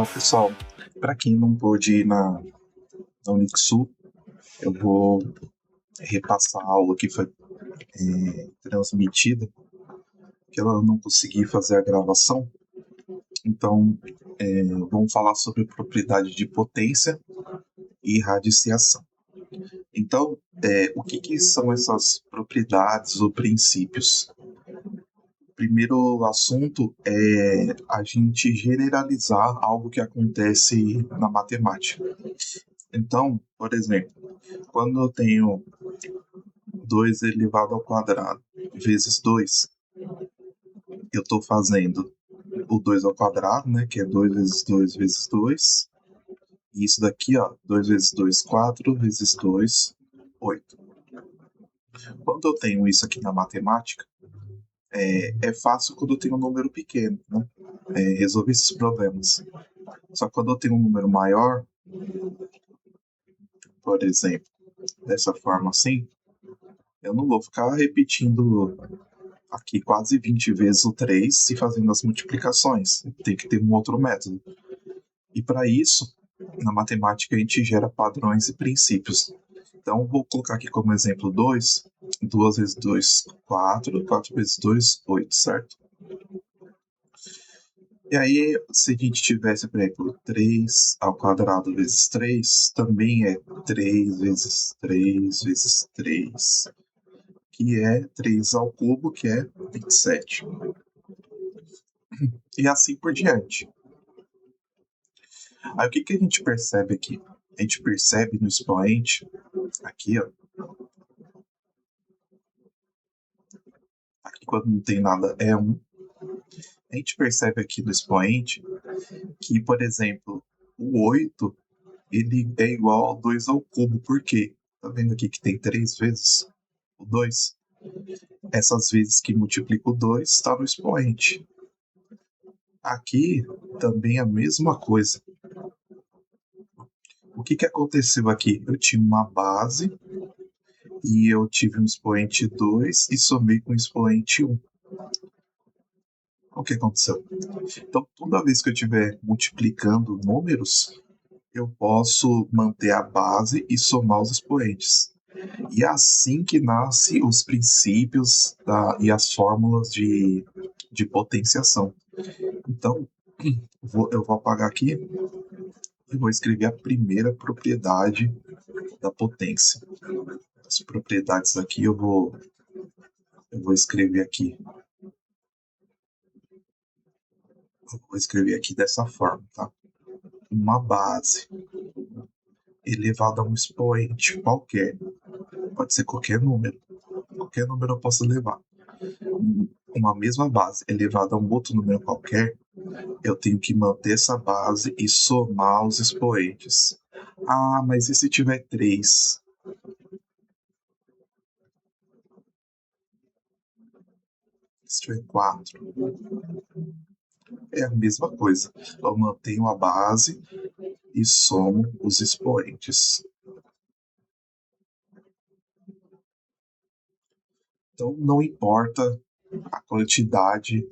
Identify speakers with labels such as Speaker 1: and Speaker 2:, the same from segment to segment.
Speaker 1: Pessoal, para quem não pôde ir na Unixul, eu vou repassar a aula que foi transmitida, que eu não consegui fazer a gravação. Então, vamos falar sobre propriedade de potência e radiciação. Então, o que são essas propriedades ou princípios? O primeiro assunto é a gente generalizar algo que acontece na matemática. Então, por exemplo, quando eu tenho 2 elevado ao quadrado vezes 2, eu estou fazendo o 2 ao quadrado, né, que é 2 vezes 2 vezes 2. E isso daqui, ó, 2 vezes 2, 4, vezes 2, 8. Quando eu tenho isso aqui na matemática, é fácil quando eu tenho um número pequeno, né? Resolver esses problemas. Só que quando eu tenho um número maior, por exemplo, dessa forma assim, eu não vou ficar repetindo aqui quase 20 vezes o 3 e fazendo as multiplicações. Tem que ter um outro método. E para isso, na matemática, a gente gera padrões e princípios. Então, vou colocar aqui como exemplo 2. 2 vezes 2, 4. 4 vezes 2, 8, certo? E aí, se a gente tivesse, por exemplo, 3 ao quadrado vezes 3, também é 3 vezes 3 vezes 3, que é 3 ao cubo, que é 27. E assim por diante. Aí o que a gente percebe aqui? A gente percebe no expoente, aqui, ó. Aqui quando não tem nada é 1. A gente percebe aqui no expoente que, por exemplo, o 8 ele é igual ao 2 ao cubo. Por quê? Tá vendo aqui que tem 3 vezes o 2? Essas vezes que multiplica o 2 está no expoente. Aqui também é a mesma coisa. O que aconteceu aqui? Eu tinha uma base e eu tive um expoente 2 e somei com o expoente 1. O que aconteceu? Então, toda vez que eu estiver multiplicando números, eu posso manter a base e somar os expoentes. E é assim que nascem os princípios e as fórmulas de potenciação. Então, eu vou apagar aqui e vou escrever a primeira propriedade da potência. As propriedades aqui eu vou escrever aqui. Eu vou escrever aqui dessa forma, tá? Uma base elevada a um expoente qualquer. Pode ser qualquer número. Qualquer número eu posso levar. Uma mesma base elevada a um outro número qualquer, eu tenho que manter essa base e somar os expoentes. Ah, mas e se tiver 3? Se tiver 4? É a mesma coisa. Eu mantenho a base e somo os expoentes. Então, não importa a quantidade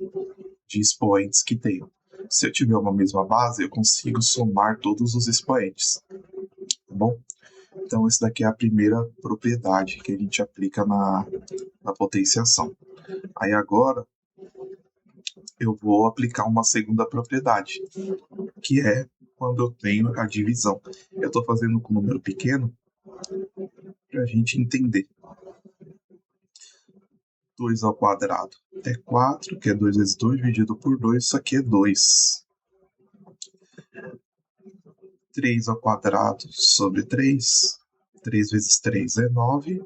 Speaker 1: de expoentes que tenho. Se eu tiver uma mesma base, eu consigo somar todos os expoentes. Tá bom? Então, essa daqui é a primeira propriedade que a gente aplica na potenciação. Aí agora, eu vou aplicar uma segunda propriedade, que é quando eu tenho a divisão. Eu estou fazendo com um número pequeno para a gente entender. 2 ao quadrado é 4, que é 2 vezes 2 dividido por 2, isso aqui é 2. 3 ao quadrado sobre 3, 3 vezes 3 é 9,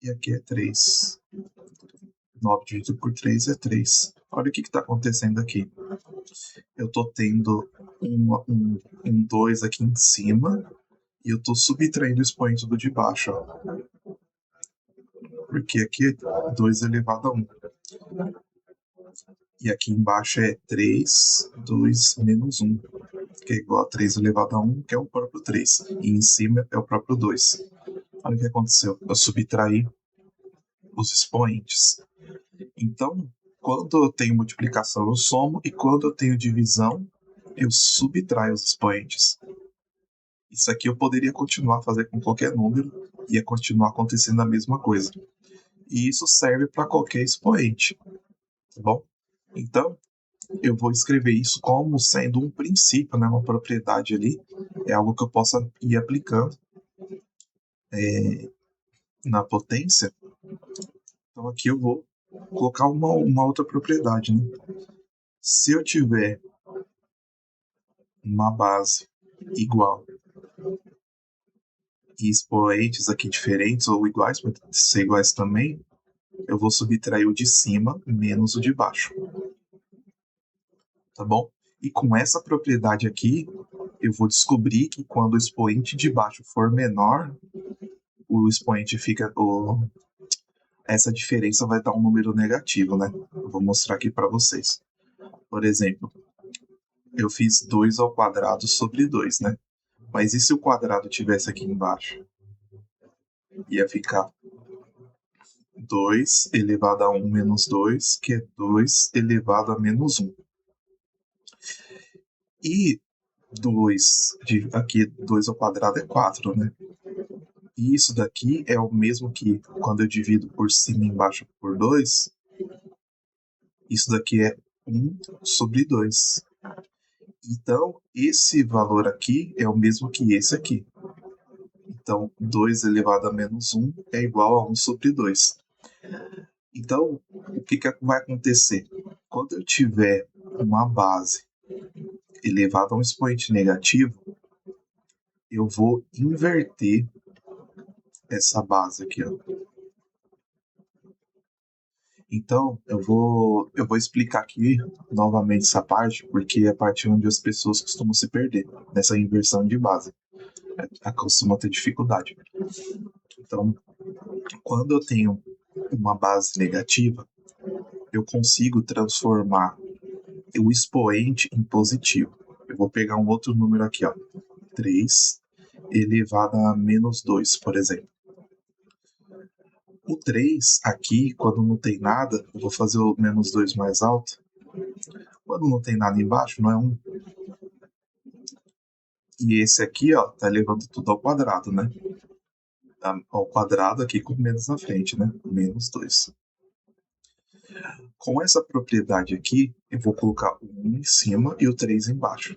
Speaker 1: e aqui é 3. 9 dividido por 3 é 3. Olha o que está acontecendo aqui. Eu estou tendo um 2 aqui em cima e eu estou subtraindo o expoente do de baixo. Ó. Porque aqui é 2 elevado a 1. E aqui embaixo é 3, 2 menos 1, que é igual a 3 elevado a 1, que é o próprio 3. E em cima é o próprio 2. Olha o que aconteceu. Eu subtraí os expoentes. Então, quando eu tenho multiplicação, eu somo, e quando eu tenho divisão, eu subtraio os expoentes. Isso aqui eu poderia continuar a fazer com qualquer número, ia continuar acontecendo a mesma coisa. E isso serve para qualquer expoente, tá bom? Então, eu vou escrever isso como sendo um princípio, né, uma propriedade ali, é algo que eu possa ir aplicando na potência. Então aqui eu vou colocar uma outra propriedade, né? Se eu tiver uma base igual e expoentes aqui diferentes ou iguais, pode ser iguais também, eu vou subtrair o de cima menos o de baixo, tá bom? E com essa propriedade aqui, eu vou descobrir que quando o expoente de baixo for menor, o expoente fica. Essa diferença vai dar um número negativo, né? Eu vou mostrar aqui para vocês. Por exemplo, eu fiz 2 ao quadrado sobre 2, né? Mas e se o quadrado tivesse aqui embaixo? Ia ficar 2 elevado a 1 menos 2, que é 2 elevado a menos 1. E 2, aqui 2 ao quadrado é 4, né? E isso daqui é o mesmo que quando eu divido por cima e embaixo por 2, isso daqui é 1 sobre 2. Então, esse valor aqui é o mesmo que esse aqui. Então, 2 elevado a menos 1 é igual a 1 sobre 2. Então, o que vai acontecer? Quando eu tiver uma base elevada a um expoente negativo, eu vou inverter essa base aqui, ó. Então, eu vou explicar aqui novamente essa parte, porque é a parte onde as pessoas costumam se perder, nessa inversão de base. Costuma ter dificuldade. Então, quando eu tenho uma base negativa, eu consigo transformar o expoente em positivo. Eu vou pegar um outro número aqui, ó. 3 elevado a menos 2, por exemplo. O 3 aqui, quando não tem nada, eu vou fazer o menos 2 mais alto. Quando não tem nada embaixo, não é 1. E esse aqui, ó, tá elevando tudo ao quadrado, né? Ao quadrado aqui com menos na frente, né? Menos 2. Com essa propriedade aqui, eu vou colocar o 1 em cima e o 3 embaixo.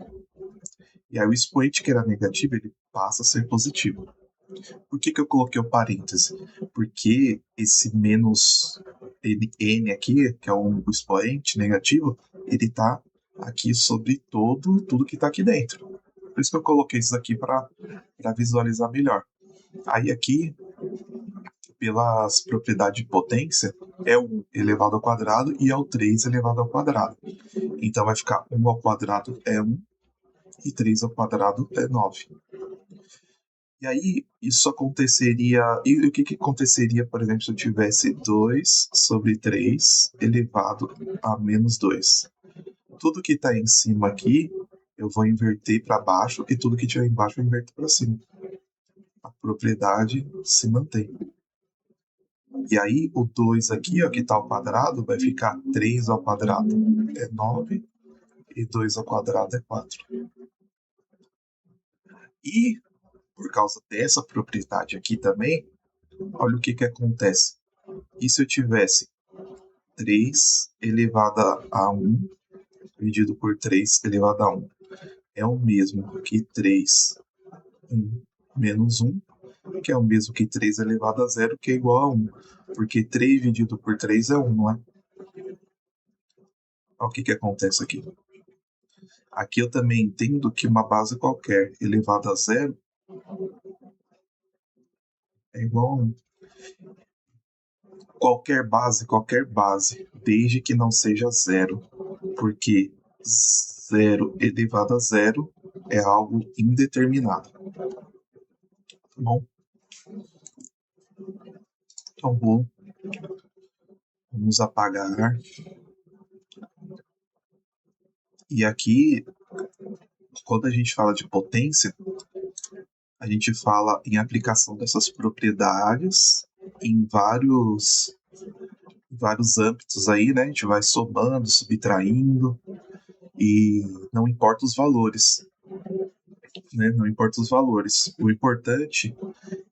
Speaker 1: E aí o expoente que era negativo, ele passa a ser positivo. Por que eu coloquei o parêntese? Porque esse menos n aqui, que é o expoente negativo, ele está aqui sobre tudo que está aqui dentro. Por isso que eu coloquei isso aqui para visualizar melhor. Aí aqui, pelas propriedades de potência, é o elevado ao quadrado e é o 3 elevado ao quadrado. Então vai ficar 1 ao quadrado é 1 e 3 ao quadrado é 9. E aí, isso aconteceria. E o que aconteceria, por exemplo, se eu tivesse 2 sobre 3 elevado a menos 2? Tudo que está em cima aqui, eu vou inverter para baixo, e tudo que estiver embaixo eu inverto para cima. A propriedade se mantém. E aí, o 2 aqui, ó, que está ao quadrado, vai ficar 3 ao quadrado é 9, e 2 ao quadrado é 4. E, por causa dessa propriedade aqui também, olha o que acontece. E se eu tivesse 3 elevado a 1 dividido por 3 elevado a 1 é o mesmo que 3 menos 1, que é o mesmo que 3 elevado a 0, que é igual a 1. Porque 3 dividido por 3 é 1, não é? Olha o que acontece aqui. Aqui eu também entendo que uma base qualquer elevada a 0 é igual a 1. Qualquer base, desde que não seja 0. Porque 0 elevado a 0 é algo indeterminado. Tá bom? Então vamos apagar. E aqui, quando a gente fala de potência, a gente fala em aplicação dessas propriedades em vários âmbitos aí, né? A gente vai somando, subtraindo. E não importa os valores, né? Não importa os valores. O importante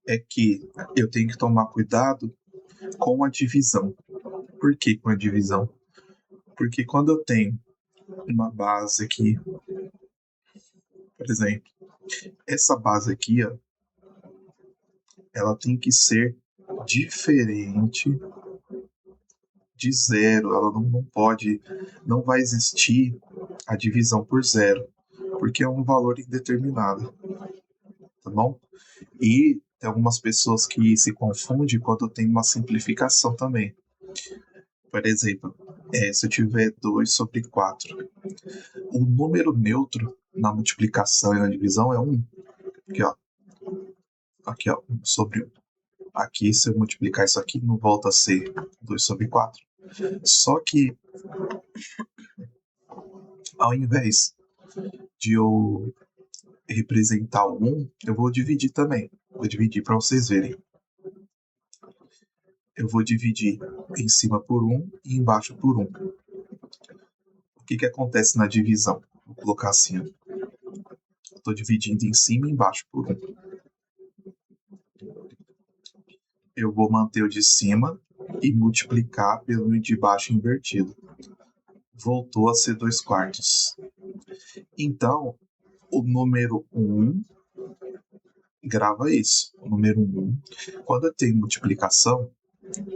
Speaker 1: é que eu tenho que tomar cuidado com a divisão. Por que com a divisão? Porque quando eu tenho uma base aqui, por exemplo, essa base aqui, ó, ela tem que ser diferente de zero. Ela não pode, não vai existir a divisão por zero, porque é um valor indeterminado, tá bom? E tem algumas pessoas que se confundem quando tem uma simplificação também. Por exemplo, se eu tiver 2 sobre 4, o número neutro na multiplicação e na divisão é 1. Aqui, ó. Aqui, ó, 1 sobre 1. Aqui, se eu multiplicar isso aqui, não volta a ser 2 sobre 4. Só que, ao invés de eu representar o 1, eu vou dividir também. Vou dividir para vocês verem. Eu vou dividir em cima por 1 e embaixo por 1. O que acontece na divisão? Vou colocar assim. Estou dividindo em cima e embaixo por 1. Eu vou manter o de cima e multiplicar pelo de baixo invertido. Voltou a ser 2 quartos. Então, o número 1, grava isso. O número 1, quando eu tenho multiplicação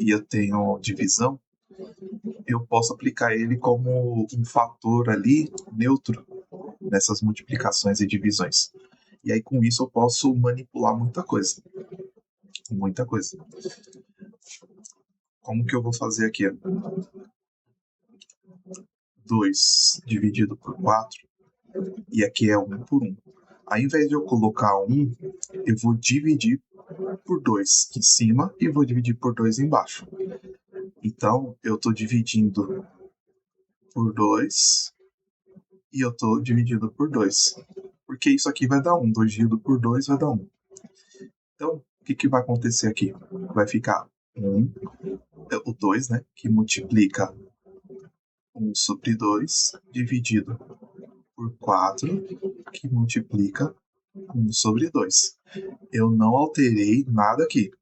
Speaker 1: e eu tenho divisão, eu posso aplicar ele como um fator ali neutro nessas multiplicações e divisões. E aí, com isso, eu posso manipular muita coisa. Muita coisa. Como que eu vou fazer aqui? 2 dividido por 4, e aqui é 1 por 1. Ao invés de eu colocar 1, eu vou dividir por 2 em cima e vou dividir por 2 embaixo. Então, eu estou dividindo por 2 e eu estou dividindo por 2. Porque isso aqui vai dar 1. 2 dividido por 2 vai dar 1. Então, o que vai acontecer aqui? Vai ficar 1, o 2, né? Que multiplica 1 sobre 2, dividido por 4, que multiplica 1 sobre 2. Eu não alterei nada aqui.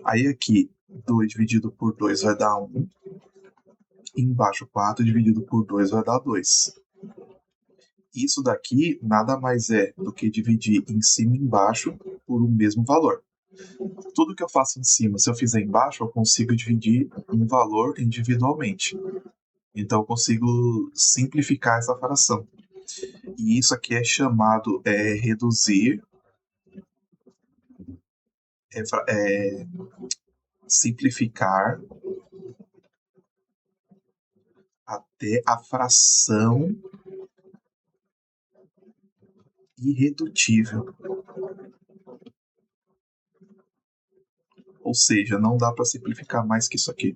Speaker 1: Aí aqui, 2 dividido por 2 vai dar 1. E embaixo, 4 dividido por 2 vai dar 2. Isso daqui nada mais é do que dividir em cima e embaixo por um mesmo valor. Tudo que eu faço em cima, se eu fizer embaixo, eu consigo dividir um valor individualmente. Então eu consigo simplificar essa fração. E isso aqui é chamado reduzir, simplificar até a fração irredutível. Ou seja, não dá para simplificar mais que isso aqui.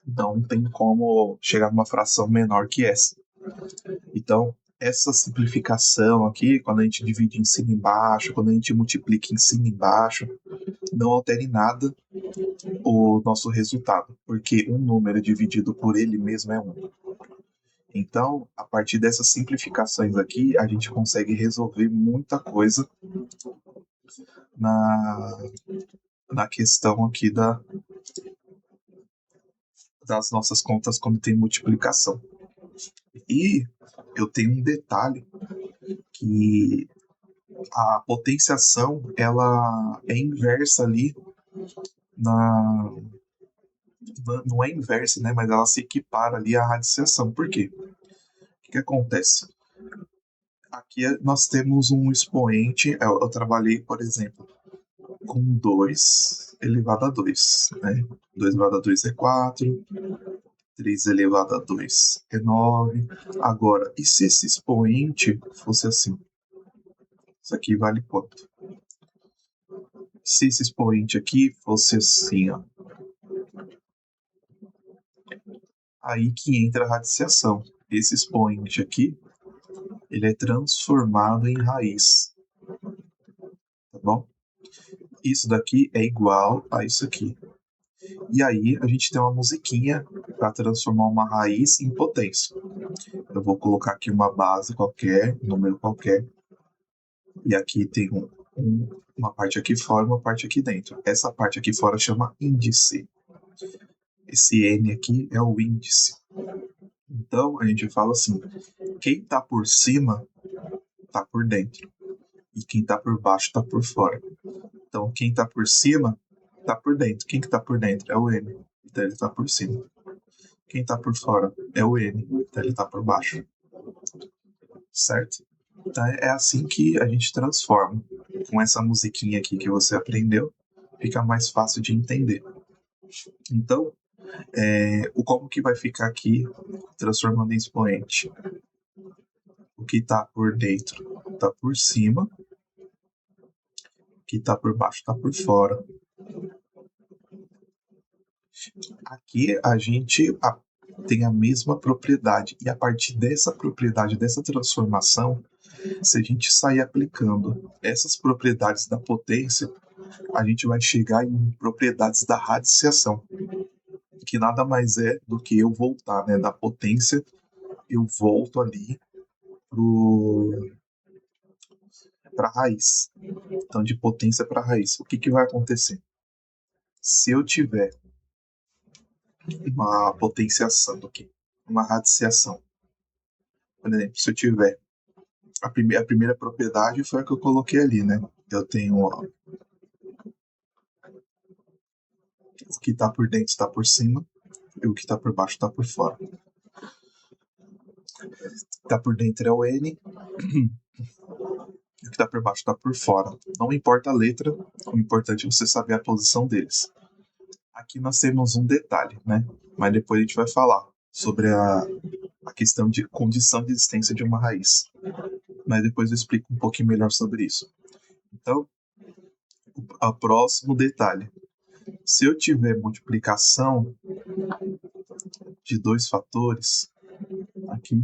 Speaker 1: Não tem como chegar numa fração menor que essa. Então, essa simplificação aqui, quando a gente divide em cima e embaixo, quando a gente multiplica em cima e embaixo, não altere nada o nosso resultado, porque um número dividido por ele mesmo é 1. Então, a partir dessas simplificações aqui, a gente consegue resolver muita coisa na questão aqui das nossas contas quando tem multiplicação. E eu tenho um detalhe, que a potenciação ela é inversa ali não é inversa, né, mas ela se equipara ali à radiciação. Por quê? O que acontece? Aqui nós temos um expoente, eu trabalhei, por exemplo, com 2 elevado a 2, né? 2 elevado a 2 é 4, 3 elevado a 2 é 9. Agora, e se esse expoente fosse assim? Isso aqui vale quanto? Se esse expoente aqui fosse assim, ó, aí que entra a radiciação. Esse expoente aqui, ele é transformado em raiz, tá bom? Isso daqui é igual a isso aqui. E aí a gente tem uma musiquinha para transformar uma raiz em potência. eu vou colocar aqui uma base qualquer, um número qualquer, e aqui tem uma parte aqui fora e uma parte aqui dentro. Essa parte aqui fora chama índice. Esse N aqui é o índice. Então, a gente fala assim, quem está por cima está por dentro, e quem está por baixo está por fora. Então, quem está por cima está por dentro. Quem que está por dentro é o N, então ele está por cima. Quem está por fora é o N, então ele está por baixo. Certo? Então, é assim que a gente transforma. Com essa musiquinha aqui que você aprendeu, fica mais fácil de entender. Então, como que vai ficar aqui, transformando em expoente? O que está por dentro está por cima, o que está por baixo está por fora. Aqui a gente tem a mesma propriedade, e a partir dessa propriedade, dessa transformação, se a gente sair aplicando essas propriedades da potência, a gente vai chegar em propriedades da radiciação, que nada mais é do que eu voltar, né, da potência, eu volto ali para a raiz. Então, de potência para a raiz. O que vai acontecer? Se eu tiver uma potenciação aqui, uma radiciação, por exemplo, se eu tiver a primeira propriedade foi a que eu coloquei ali, né? Eu tenho o que está por dentro está por cima e o que está por baixo está por fora. O que está por dentro é o N e o que está por baixo está por fora. Não importa a letra, o importante é você saber a posição deles. Aqui nós temos um detalhe, né? Mas depois a gente vai falar sobre a questão de condição de existência de uma raiz. Mas depois eu explico um pouquinho melhor sobre isso. Então, o próximo detalhe. Se eu tiver multiplicação de dois fatores, aqui,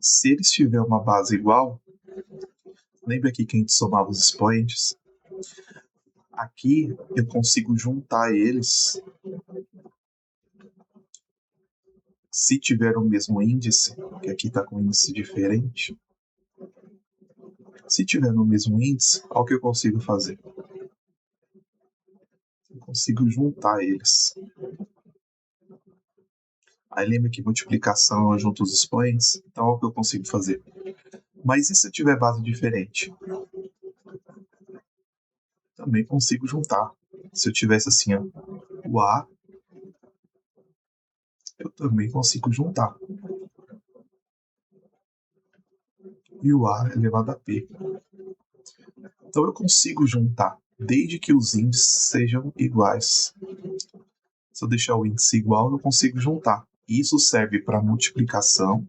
Speaker 1: se eles tiverem uma base igual, lembra aqui que a gente somava os expoentes? Aqui eu consigo juntar eles se tiver o mesmo índice, que aqui está com índice diferente. Se tiver no mesmo índice, olha o que eu consigo fazer. Eu consigo juntar eles. Aí lembra que multiplicação eu junto os expoentes? Então olha o que eu consigo fazer. Mas e se eu tiver base diferente? Também consigo juntar. Se eu tivesse assim, ó, o A, eu também consigo juntar. E o A elevado a P. Então eu consigo juntar, desde que os índices sejam iguais. Se eu deixar o índice igual, eu consigo juntar. Isso serve para multiplicação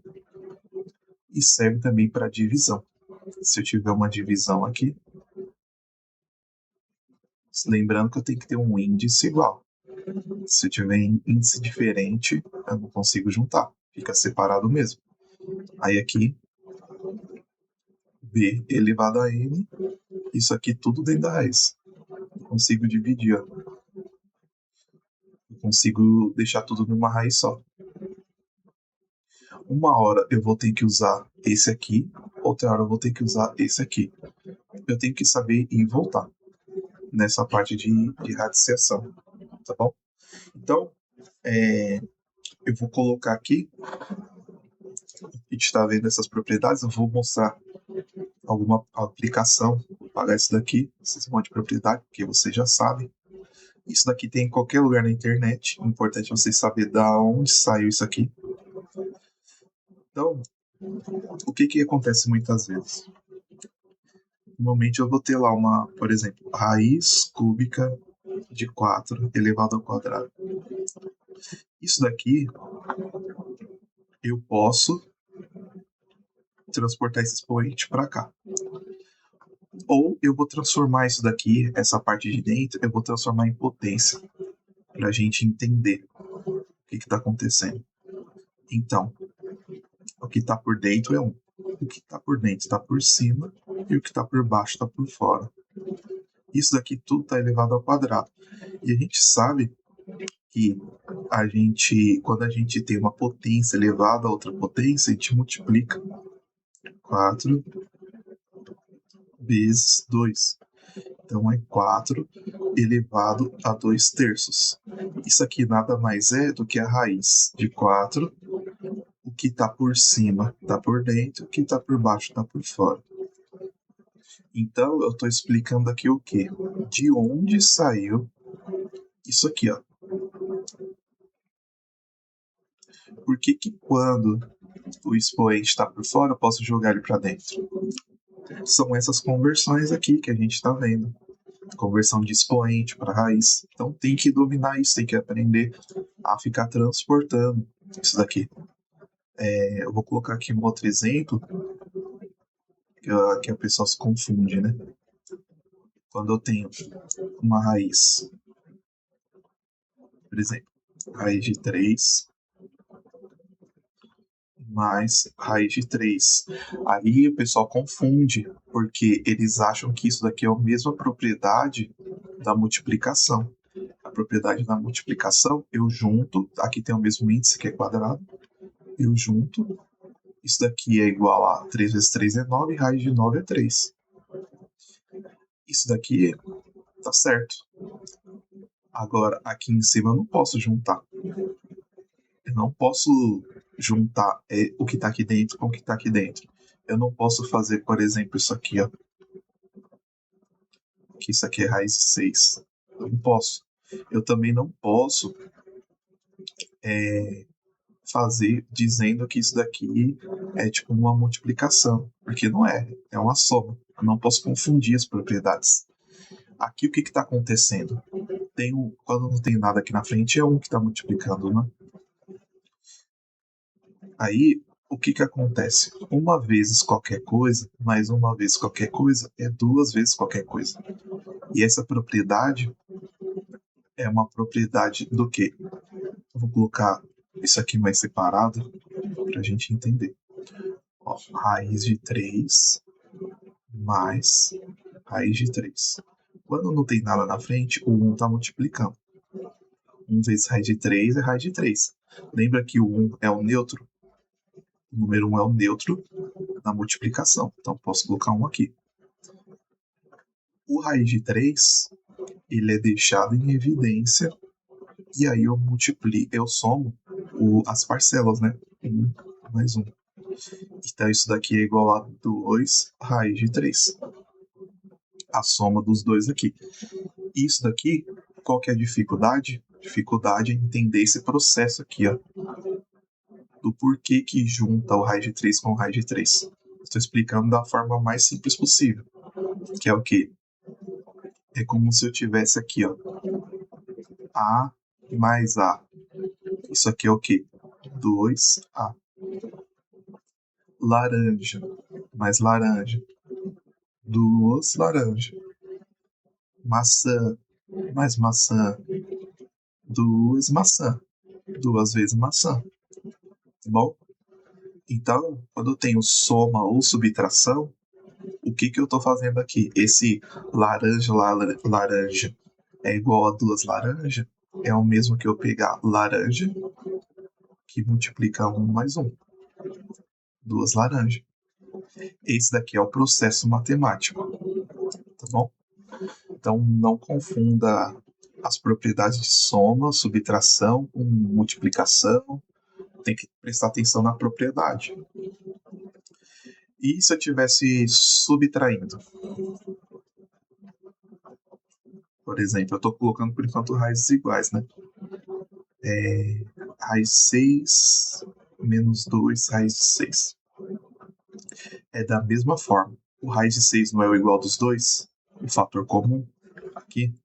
Speaker 1: e serve também para divisão. Se eu tiver uma divisão aqui, lembrando que eu tenho que ter um índice igual. Se eu tiver índice diferente, eu não consigo juntar. Fica separado mesmo. Aí aqui, B elevado a N, isso aqui tudo dentro da raiz. Eu consigo dividir, ó. Eu consigo deixar tudo numa raiz só. Uma hora eu vou ter que usar esse aqui, outra hora eu vou ter que usar esse aqui. Eu tenho que saber ir e voltar nessa parte de radiciação, tá bom? Então, eu vou colocar aqui, a gente está vendo essas propriedades, eu vou mostrar alguma aplicação, vou apagar isso daqui, esse monte de propriedade, porque vocês já sabem. Isso daqui tem em qualquer lugar na internet, o importante é vocês saberem da onde saiu isso aqui. Então, o que acontece muitas vezes? Normalmente eu vou ter lá uma, por exemplo, raiz cúbica de 4 elevado ao quadrado. Isso daqui eu posso transportar esse expoente para cá. Ou eu vou transformar isso daqui, essa parte de dentro, eu vou transformar em potência, para a gente entender o que está acontecendo. Então, o que está por dentro é 1. O que está por dentro está por cima e o que está por baixo está por fora. Isso daqui tudo está elevado ao quadrado. E a gente sabe que quando a gente tem uma potência elevada a outra potência, a gente multiplica 4 vezes 2. Então é 4 elevado a 2 terços. Isso aqui nada mais é do que a raiz de 4. O que está por cima está por dentro, o que está por baixo está por fora. Então eu estou explicando aqui o quê? De onde saiu isso aqui, ó. Por que quando o expoente está por fora, eu posso jogar ele para dentro? São essas conversões aqui que a gente está vendo. Conversão de expoente para raiz. Então tem que dominar isso, tem que aprender a ficar transportando isso daqui. Eu vou colocar aqui um outro exemplo que a pessoa se confunde, né? Quando eu tenho uma raiz, por exemplo, raiz de 3 mais raiz de 3. Aí o pessoal confunde, porque eles acham que isso daqui é a mesma propriedade da multiplicação. A propriedade da multiplicação, eu junto, aqui tem o mesmo índice que é quadrado, eu junto, isso daqui é igual a 3 vezes 3 é 9, raiz de 9 é 3. Isso daqui tá certo. Agora, aqui em cima eu não posso juntar. Eu não posso juntar o que está aqui dentro com o que está aqui dentro. Eu não posso fazer, por exemplo, isso aqui, ó. Que isso aqui é raiz de 6. Eu não posso. Eu também não posso fazer dizendo que isso daqui é tipo uma multiplicação, porque não é. É uma soma. Eu não posso confundir as propriedades. Aqui o que está acontecendo? Quando não tem nada aqui na frente, é um que está multiplicando, né? Aí, o que acontece? Uma vezes qualquer coisa, mais uma vez qualquer coisa, é duas vezes qualquer coisa. E essa propriedade é uma propriedade do quê? Eu vou colocar isso aqui mais separado para a gente entender. Ó, raiz de 3 mais raiz de 3. Quando não tem nada na frente, o 1 está multiplicando. 1 vezes raiz de 3 é raiz de 3. Lembra que o 1 é o neutro? O número 1 é o neutro na multiplicação. Então, posso colocar 1 aqui. O raiz de 3, ele é deixado em evidência, e aí eu somo as parcelas, né? 1 mais 1. Então, isso daqui é igual a 2 raiz de 3. A soma dos dois aqui. Isso daqui, qual que é a dificuldade? Dificuldade é entender esse processo aqui, ó. Do porquê que junta o raiz de 3 com o raiz de 3. Estou explicando da forma mais simples possível. Que é o quê? É como se eu tivesse aqui, ó. A mais A. Isso aqui é o quê? 2A. Laranja mais laranja. 2 laranja. Maçã mais maçã. 2 maçã. 2 vezes maçã. Tá bom? Então, quando eu tenho soma ou subtração, o que eu estou fazendo aqui? Esse laranja é igual a 2 laranjas? É o mesmo que eu pegar laranja, que multiplica 1 mais 1. 2 laranjas. Esse daqui é o processo matemático. Tá bom? Então, não confunda as propriedades de soma, subtração com multiplicação. Tem que prestar atenção na propriedade. E se eu estivesse subtraindo? Por exemplo, eu estou colocando por enquanto raízes iguais, né? Raiz 6 menos 2 raiz de 6. É da mesma forma. O raiz de 6 não é o igual dos dois? O fator comum aqui.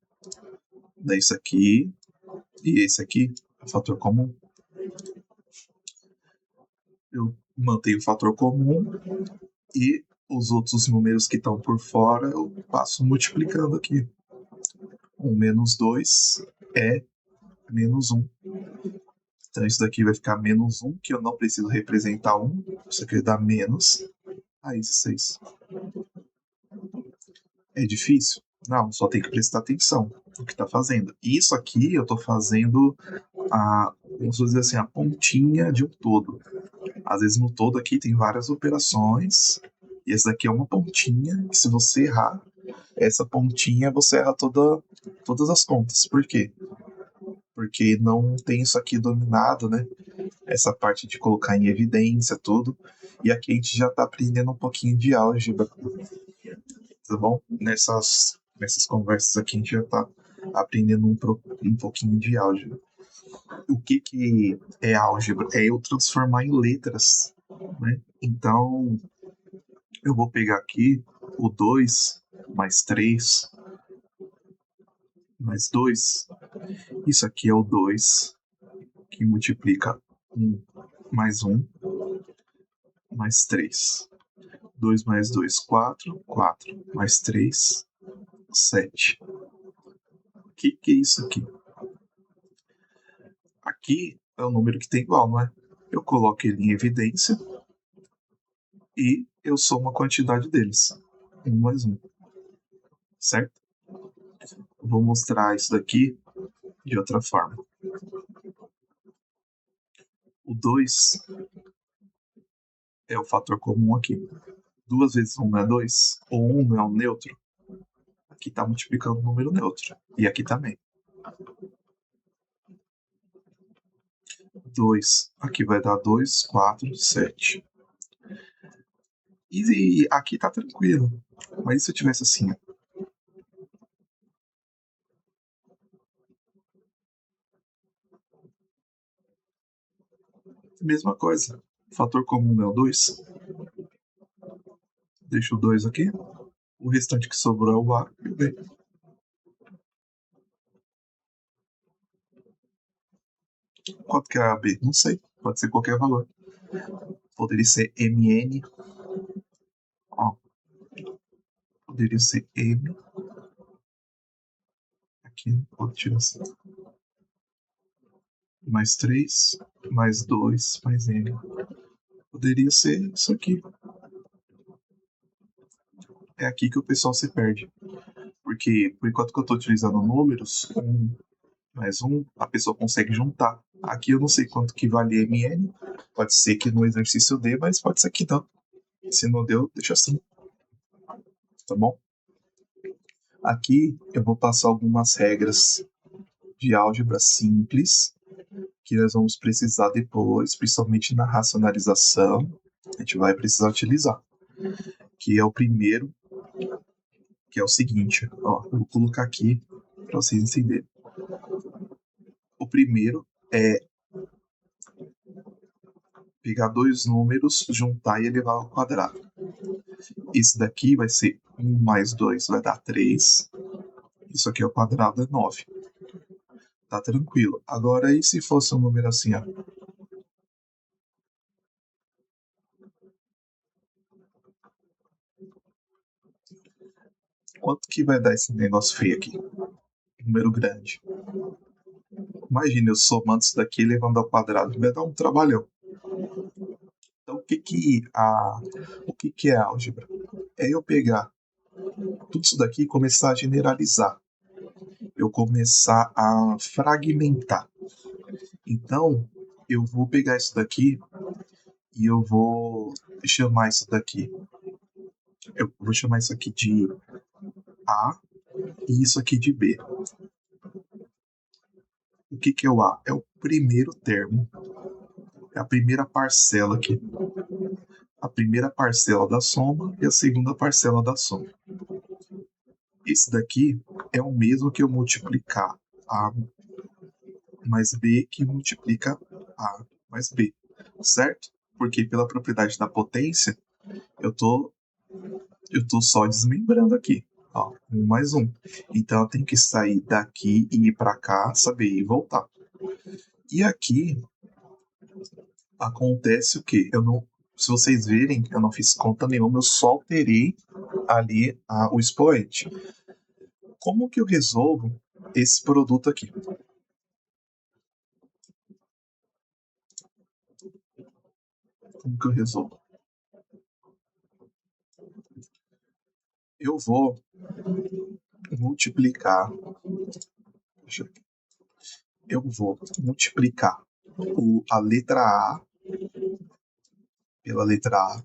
Speaker 1: Daí isso aqui e esse aqui, o fator comum. Eu mantenho o fator comum e os outros números que estão por fora eu passo multiplicando aqui. 1 menos 2 é menos 1. Então isso daqui vai ficar menos 1, que eu não preciso representar 1. Isso aqui dá menos raiz de 6. É difícil? Não, só tem que prestar atenção. o que está fazendo. Isso aqui eu estou fazendo vamos dizer assim, a pontinha de um todo. Às vezes no todo aqui tem várias operações, e essa daqui é uma pontinha, que se você errar, essa pontinha você erra todas as contas. Por quê? Porque não tem isso aqui dominado, né? Essa parte de colocar em evidência tudo. E aqui a gente já está aprendendo um pouquinho de álgebra, tá bom? Nessas conversas aqui a gente já está aprendendo um pouquinho de álgebra. O que é álgebra? É eu transformar em letras, né? Então, eu vou pegar aqui o 2 mais 3 mais 2. Isso aqui é o 2 que multiplica 1 mais 1 mais 3. 2 mais 2, 4. 4 mais 3, 7. O que é isso aqui? Aqui é o número que tem igual, não é? Eu coloco ele em evidência e eu somo a quantidade deles. 1 mais 1, certo? Vou mostrar isso daqui de outra forma. O 2 é o fator comum aqui. 2 vezes 1 é 2, ou 1 é um neutro. Aqui está multiplicando o número neutro. E aqui também. 2. Aqui vai dar 2, 4, 7. E aqui tá tranquilo. Mas se eu tivesse assim, mesma coisa. Fator comum é o 2. Deixa o 2 aqui. O restante que sobrou é o A e o B. Quanto que é a B? Não sei. Pode ser qualquer valor. Poderia ser MN. Ó, poderia ser M. Aqui, pode tirar assim. Mais 3, mais 2, mais N. Poderia ser isso aqui. É aqui que o pessoal se perde. Porque, por enquanto que eu estou utilizando números, 1 mais 1, a pessoa consegue juntar. Aqui eu não sei quanto que vale MN. Pode ser que no exercício dê, mas pode ser que não. Se não deu, deixa assim. Tá bom? Aqui eu vou passar algumas regras de álgebra simples que nós vamos precisar depois, principalmente na racionalização, a gente vai precisar utilizar. Que é o primeiro, que é o seguinte, ó, eu vou colocar aqui para vocês entenderem. O primeiro é pegar dois números, juntar e elevar ao quadrado. Esse daqui vai ser 1 mais 2 vai dar 3. Isso aqui ao quadrado é 9. Tá tranquilo. Agora, e se fosse um número assim, ó? Quanto que vai dar esse negócio feio aqui? Número grande. Imagina eu somando isso daqui e levando ao quadrado. Vai dar um trabalhão. Então, o que é álgebra? É eu pegar tudo isso daqui e começar a generalizar. Eu começar a fragmentar. Então, eu vou pegar isso daqui e eu vou chamar isso daqui. Eu vou chamar isso aqui de A e isso aqui de B. O que é o A? É o primeiro termo. É a primeira parcela aqui. A primeira parcela da soma e a segunda parcela da soma. Esse daqui é o mesmo que eu multiplicar A mais B que multiplica A mais B, certo? Porque pela propriedade da potência, eu tô, eu tô só desmembrando aqui. Ó, 1 mais 1. Então eu tenho que sair daqui e ir para cá, saber ir e voltar. E aqui acontece o quê? Se vocês verem, eu não fiz conta nenhuma, eu só alterei ali o expoente. Como que eu resolvo esse produto aqui? Como que eu resolvo? Eu vou multiplicar. Eu vou multiplicar a letra A pela letra A.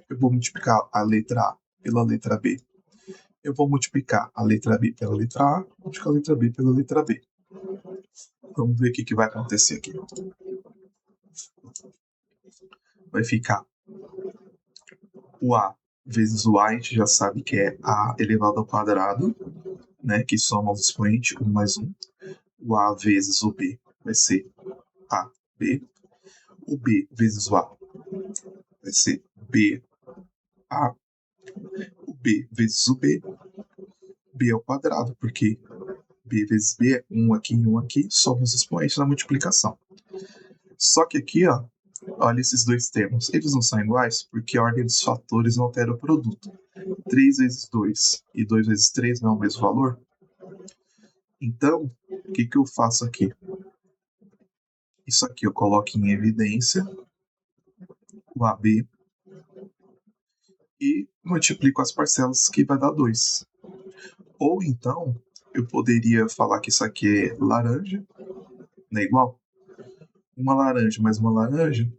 Speaker 1: Eu vou multiplicar a letra A pela letra B. Eu vou multiplicar a letra B pela letra A, multiplicar a letra B pela letra B. Vamos ver o que vai acontecer aqui. Vai ficar o A vezes o A, a gente já sabe que é A elevado ao quadrado, né, que soma os expoentes, 1 mais 1. O A vezes o B vai ser AB. O B vezes o A vai ser BA. O B vezes o B, B ao quadrado, porque B vezes B é 1 aqui e 1 aqui, soma os expoentes na multiplicação. Só que aqui, ó, olha esses dois termos. Eles não são iguais porque a ordem dos fatores não altera o produto. 3 vezes 2 e 2 vezes 3 não é o mesmo valor? Então, o que eu faço aqui? Isso aqui eu coloco em evidência, o AB, e multiplico as parcelas, que vai dar 2. Ou então, eu poderia falar que isso aqui é laranja, não é igual? Uma laranja mais uma laranja,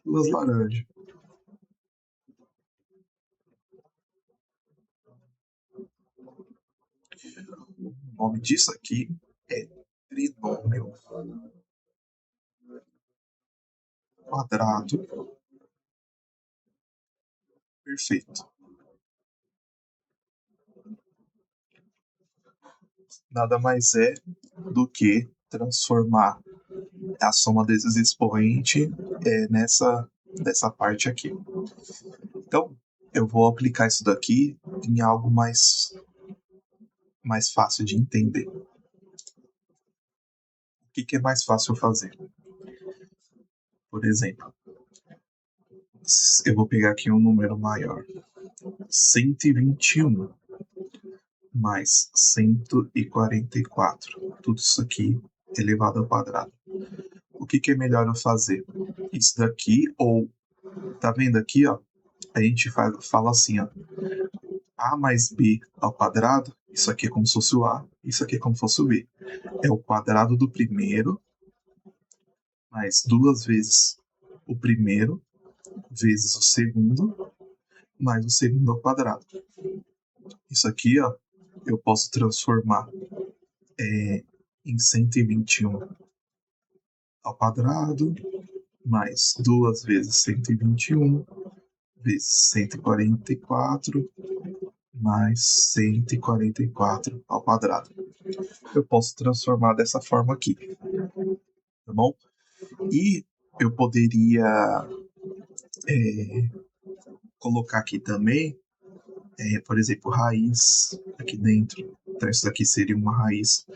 Speaker 1: 2 laranjas. O nome disso aqui é trinômio quadrado perfeito. Nada mais é do que transformar a soma desses expoentes nessa parte aqui. Então, eu vou aplicar isso daqui em algo mais fácil de entender. O que é mais fácil fazer? Por exemplo, eu vou pegar aqui um número maior. 121 mais 144. Tudo isso aqui elevado ao quadrado. O que é melhor eu fazer? Isso daqui ou... Tá vendo aqui, ó? A gente fala assim, ó. A mais B ao quadrado, isso aqui é como se fosse o A, isso aqui é como se fosse o B. É o quadrado do primeiro, mais 2 vezes o primeiro, vezes o segundo, mais o segundo ao quadrado. Isso aqui, ó, eu posso transformar em 121 ao quadrado, mais 2 vezes 121, vezes 144, mais 144 ao quadrado. Eu posso transformar dessa forma aqui, tá bom? E eu poderia colocar aqui também, por exemplo, raiz aqui dentro. Então isso daqui seria uma raiz,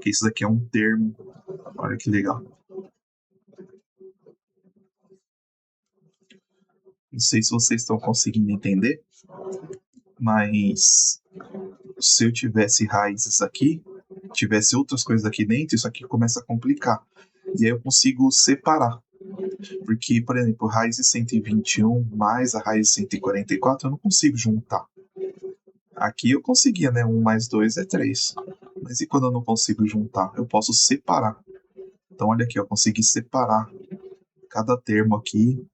Speaker 1: que isso daqui é um termo. Olha que legal. Não sei se vocês estão conseguindo entender, mas se eu tivesse raízes aqui, tivesse outras coisas aqui dentro, isso aqui começa a complicar. E aí eu consigo separar. Porque, por exemplo, raiz de 121 mais a raiz de 144 eu não consigo juntar. Aqui eu conseguia, né? 1 mais 2 é 3. Mas e quando eu não consigo juntar? Eu posso separar. Então, olha aqui, eu consegui separar cada termo aqui,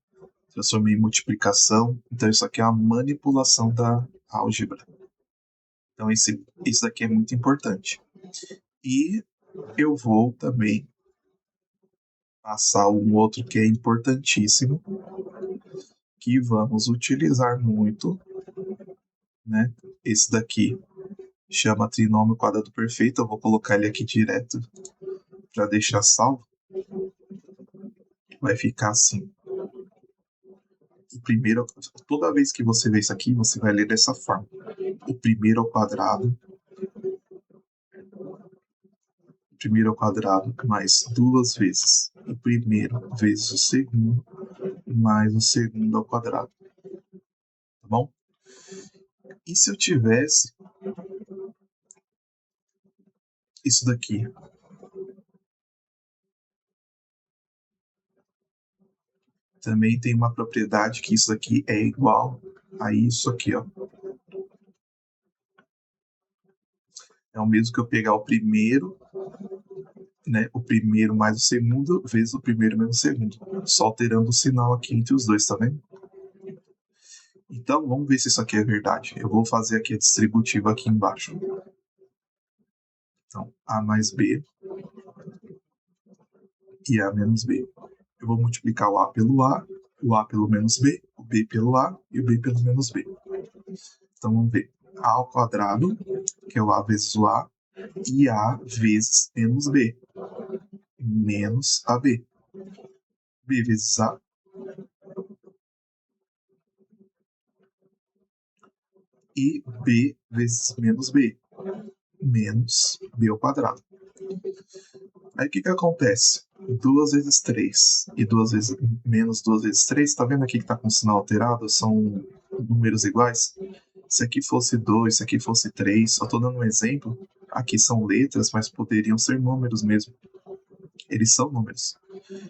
Speaker 1: transformei em multiplicação. Então, isso aqui é uma manipulação da álgebra. Então, isso daqui é muito importante. E eu vou também passar um outro que é importantíssimo, que vamos utilizar muito, né? Esse daqui chama trinômio quadrado perfeito. Eu vou colocar ele aqui direto para deixar salvo. Vai ficar assim. O primeiro, toda vez que você vê isso aqui, você vai ler dessa forma. O primeiro ao quadrado mais 2 vezes o primeiro vezes o segundo mais o segundo ao quadrado. Tá bom? E se eu tivesse isso daqui? Também tem uma propriedade que isso aqui é igual a isso aqui, ó. É o mesmo que eu pegar o primeiro, né? O primeiro mais o segundo, vezes o primeiro menos o segundo. Só alterando o sinal aqui entre os dois, tá vendo? Então, vamos ver se isso aqui é verdade. Eu vou fazer aqui a distributiva aqui embaixo. Então, A mais B e A menos B. Eu vou multiplicar o A pelo menos B, o B pelo A e o B pelo menos B. Então, vamos ver. A ao quadrado, que é o A vezes o A, e A vezes menos B, menos AB. B vezes A e B vezes menos B, menos B ao quadrado. Aí o que acontece? 2 vezes 3 e 2 vezes menos 2 vezes 3, tá vendo aqui que tá com o sinal alterado? São números iguais? Se aqui fosse 2, se aqui fosse 3, só tô dando um exemplo. Aqui são letras, mas poderiam ser números mesmo. Eles são números,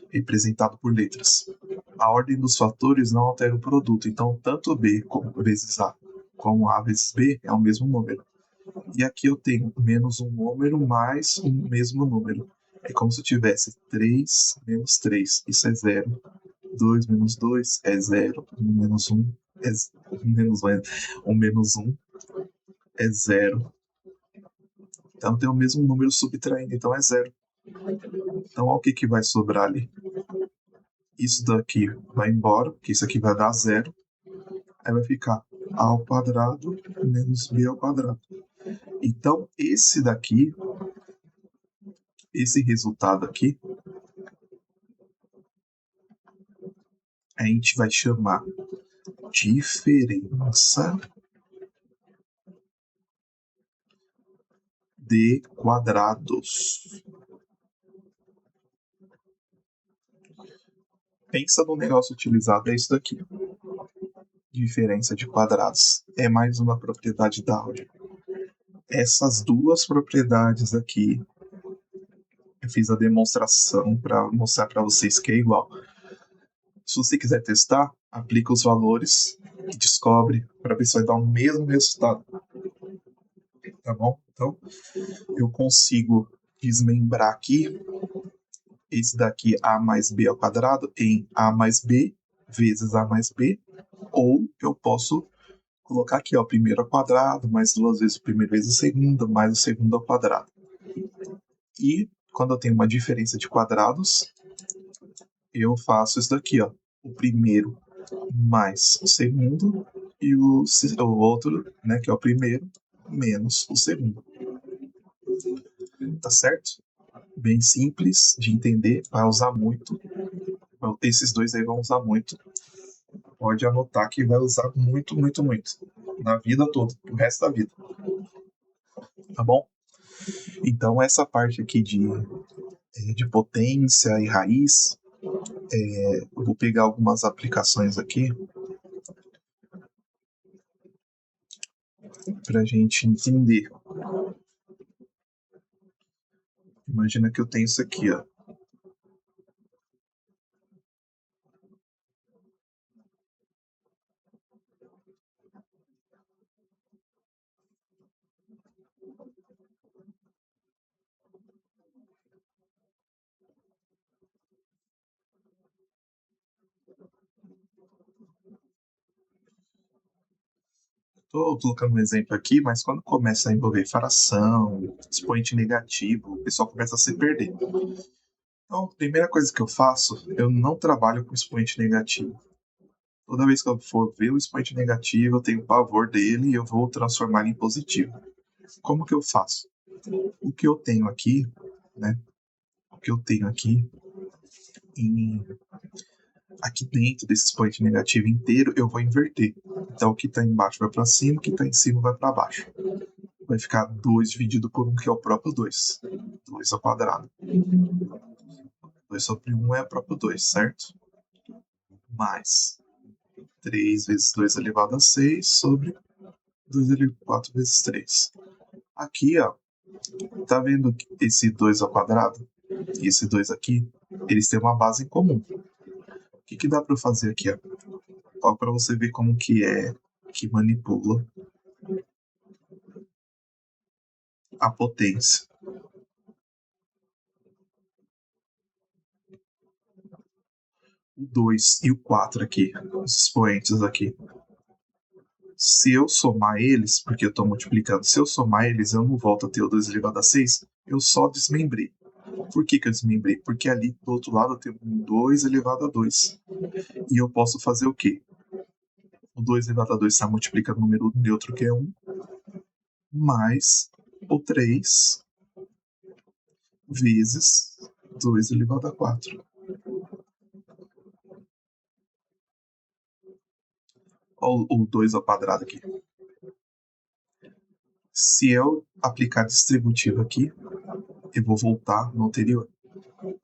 Speaker 1: representados por letras. A ordem dos fatores não altera o produto, então tanto B como vezes A como A vezes B é o mesmo número. E aqui eu tenho menos um número mais um mesmo número. É como se eu tivesse 3 menos 3, isso é zero. 2 menos 2 é zero. 1 menos 1 é menos 1 menos 1 é zero. Então tem o mesmo número subtraindo, então é zero. Então olha o que vai sobrar ali. Isso daqui vai embora, porque isso aqui vai dar zero. Aí vai ficar A ao quadrado menos B ao quadrado. Então esse daqui, esse resultado aqui, a gente vai chamar diferença de quadrados. Pensa no negócio utilizado, é isso daqui. Diferença de quadrados. É mais uma propriedade da áurea. Essas duas propriedades aqui, eu fiz a demonstração para mostrar para vocês que é igual. Se você quiser testar, aplica os valores e descobre para ver se vai dar o mesmo resultado. Tá bom? Então, eu consigo desmembrar aqui esse daqui A mais B ao quadrado em A mais B vezes A mais B, ou eu posso colocar aqui, ó, primeiro ao quadrado, mais duas vezes o primeiro vezes o segundo, mais o segundo ao quadrado. E quando eu tenho uma diferença de quadrados, eu faço isso daqui, ó, o primeiro mais o segundo e o outro, né, que é o primeiro, menos o segundo. Tá certo? Bem simples de entender, vai usar muito. Esses dois aí vão usar muito. Pode anotar que vai usar muito, muito, muito. Na vida toda, o resto da vida. Tá bom? Então, essa parte aqui de potência e raiz, eu vou pegar algumas aplicações aqui para a gente entender. Imagina que eu tenho isso aqui, ó. Estou colocando um exemplo aqui, mas quando começa a envolver fração, expoente negativo, o pessoal começa a se perder. Então, a primeira coisa que eu faço, eu não trabalho com expoente negativo. Toda vez que eu for ver o expoente negativo, eu tenho pavor dele e eu vou transformar ele em positivo. Como que eu faço? O que eu tenho aqui, né? O que eu tenho aqui em, aqui dentro desse expoente negativo inteiro, eu vou inverter. Então, o que está embaixo vai para cima, o que está em cima vai para baixo. Vai ficar 2 dividido por 1, que é o próprio 2. 2 ao quadrado. 2 sobre 1 é o próprio 2, certo? Mais 3 vezes 2 elevado a 6 sobre 2 elevado a 4 vezes 3. Aqui, ó, tá vendo esse 2 ao quadrado? E esse 2 aqui? Eles têm uma base em comum. O que dá para fazer aqui, ó? Ó, para você ver como que é que manipula a potência. O 2 e o 4 aqui, os expoentes aqui. Se eu somar eles, porque eu estou multiplicando, se eu somar eles, eu não volto a ter o 2 elevado a 6, eu só desmembrei. Por que eu desmembrei? Porque ali do outro lado eu tenho um 2 elevado a 2. E eu posso fazer o quê? O 2 elevado a 2 está multiplicando o número neutro, que é 1, mais o 3 vezes 2 elevado a 4. Olha o 2 ao quadrado aqui. Se eu aplicar distributivo aqui, eu vou voltar no anterior. O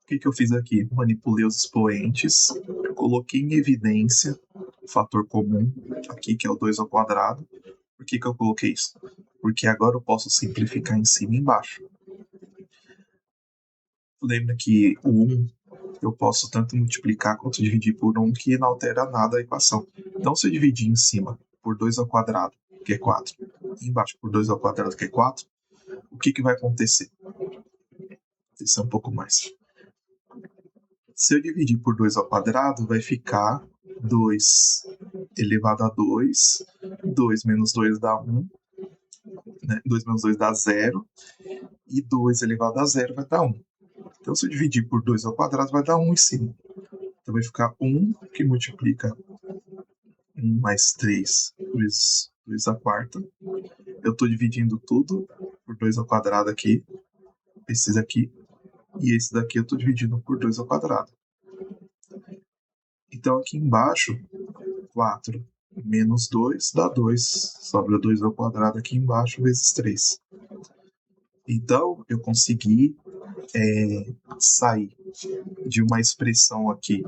Speaker 1: que eu fiz aqui? Manipulei os expoentes, coloquei em evidência o fator comum aqui, que é o 2 ao quadrado. Por que eu coloquei isso? Porque agora eu posso simplificar em cima e embaixo. Lembra que o 1 eu posso tanto multiplicar quanto dividir por 1, que não altera nada a equação. Então, se eu dividir em cima por 2 ao quadrado, que é 4, e embaixo por 2 ao quadrado, que é 4, o que vai acontecer? Isso é um pouco mais. Se eu dividir por 2 ao quadrado, vai ficar 2 elevado a 2, 2 menos 2 dá 1, né? 2 menos 2 dá 0, e 2 elevado a 0 vai dar 1. Então, se eu dividir por 2 ao quadrado, vai dar 1 em cima. Então, vai ficar 1 que multiplica 1 mais 3 vezes 2 à quarta. Eu estou dividindo tudo por 2 ao quadrado aqui, esses aqui, e esse daqui eu estou dividindo por 2 ao quadrado. Então, aqui embaixo, 4 menos 2 dá 2. Sobra 2 ao quadrado aqui embaixo, vezes 3. Então, eu consegui sair de uma expressão aqui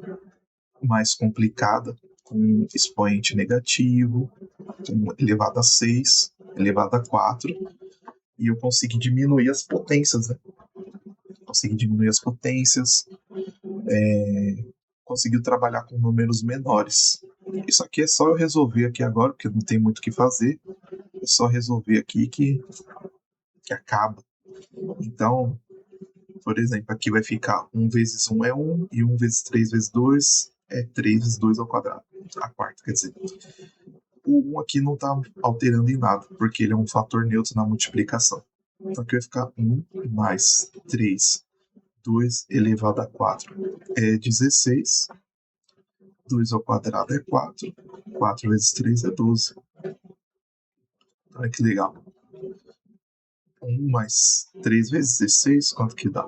Speaker 1: mais complicada, com expoente negativo, com elevado a 6, elevado a 4, e eu consegui diminuir as potências, né? Consegui diminuir as potências, conseguiu trabalhar com números menores. Isso aqui é só eu resolver aqui agora, porque não tem muito o que fazer. É só resolver aqui que acaba. Então, por exemplo, aqui vai ficar 1 vezes 1 é 1, e 1 vezes 3 vezes 2 é 3 vezes 2 ao quadrado. A quarta, quer dizer. O 1 aqui não está alterando em nada, porque ele é um fator neutro na multiplicação. Então aqui vai ficar 1 mais 3, 2 elevado a 4 é 16. 2 ao quadrado é 4. 4 vezes 3 é 12. Olha que legal. 1 mais 3 vezes 16, quanto que dá?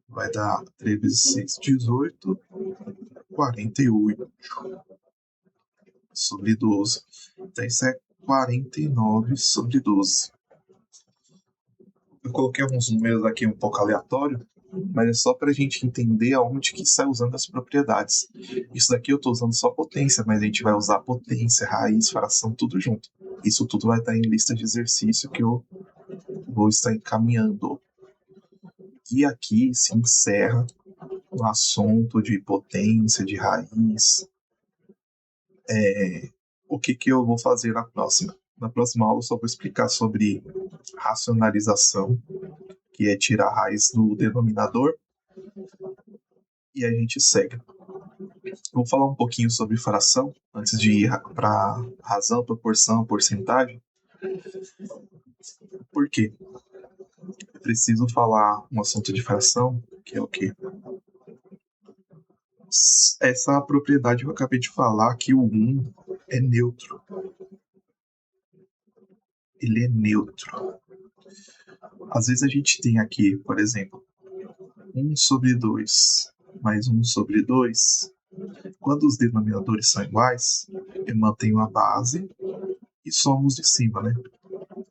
Speaker 1: Vai dar 3 vezes 6, 18, 48 sobre 12. Então isso é 49 sobre 12. Eu coloquei alguns números aqui um pouco aleatório, mas é só para a gente entender aonde que sai usando as propriedades. Isso daqui eu estou usando só potência, mas a gente vai usar potência, raiz, fração, tudo junto. Isso tudo vai estar em lista de exercício que eu vou estar encaminhando. E aqui se encerra o assunto de potência, de raiz. O que eu vou fazer na próxima? Na próxima aula eu só vou explicar sobre racionalização, que é tirar a raiz do denominador, e a gente segue. Vou falar um pouquinho sobre fração, antes de ir para razão, proporção, porcentagem. Por quê? Eu preciso falar um assunto de fração, que é o quê? Essa propriedade eu acabei de falar, que o 1 é neutro. Ele é neutro. Às vezes a gente tem aqui, por exemplo, 1 sobre 2 mais 1 sobre 2. Quando os denominadores são iguais, eu mantenho a base e somo os de cima, né?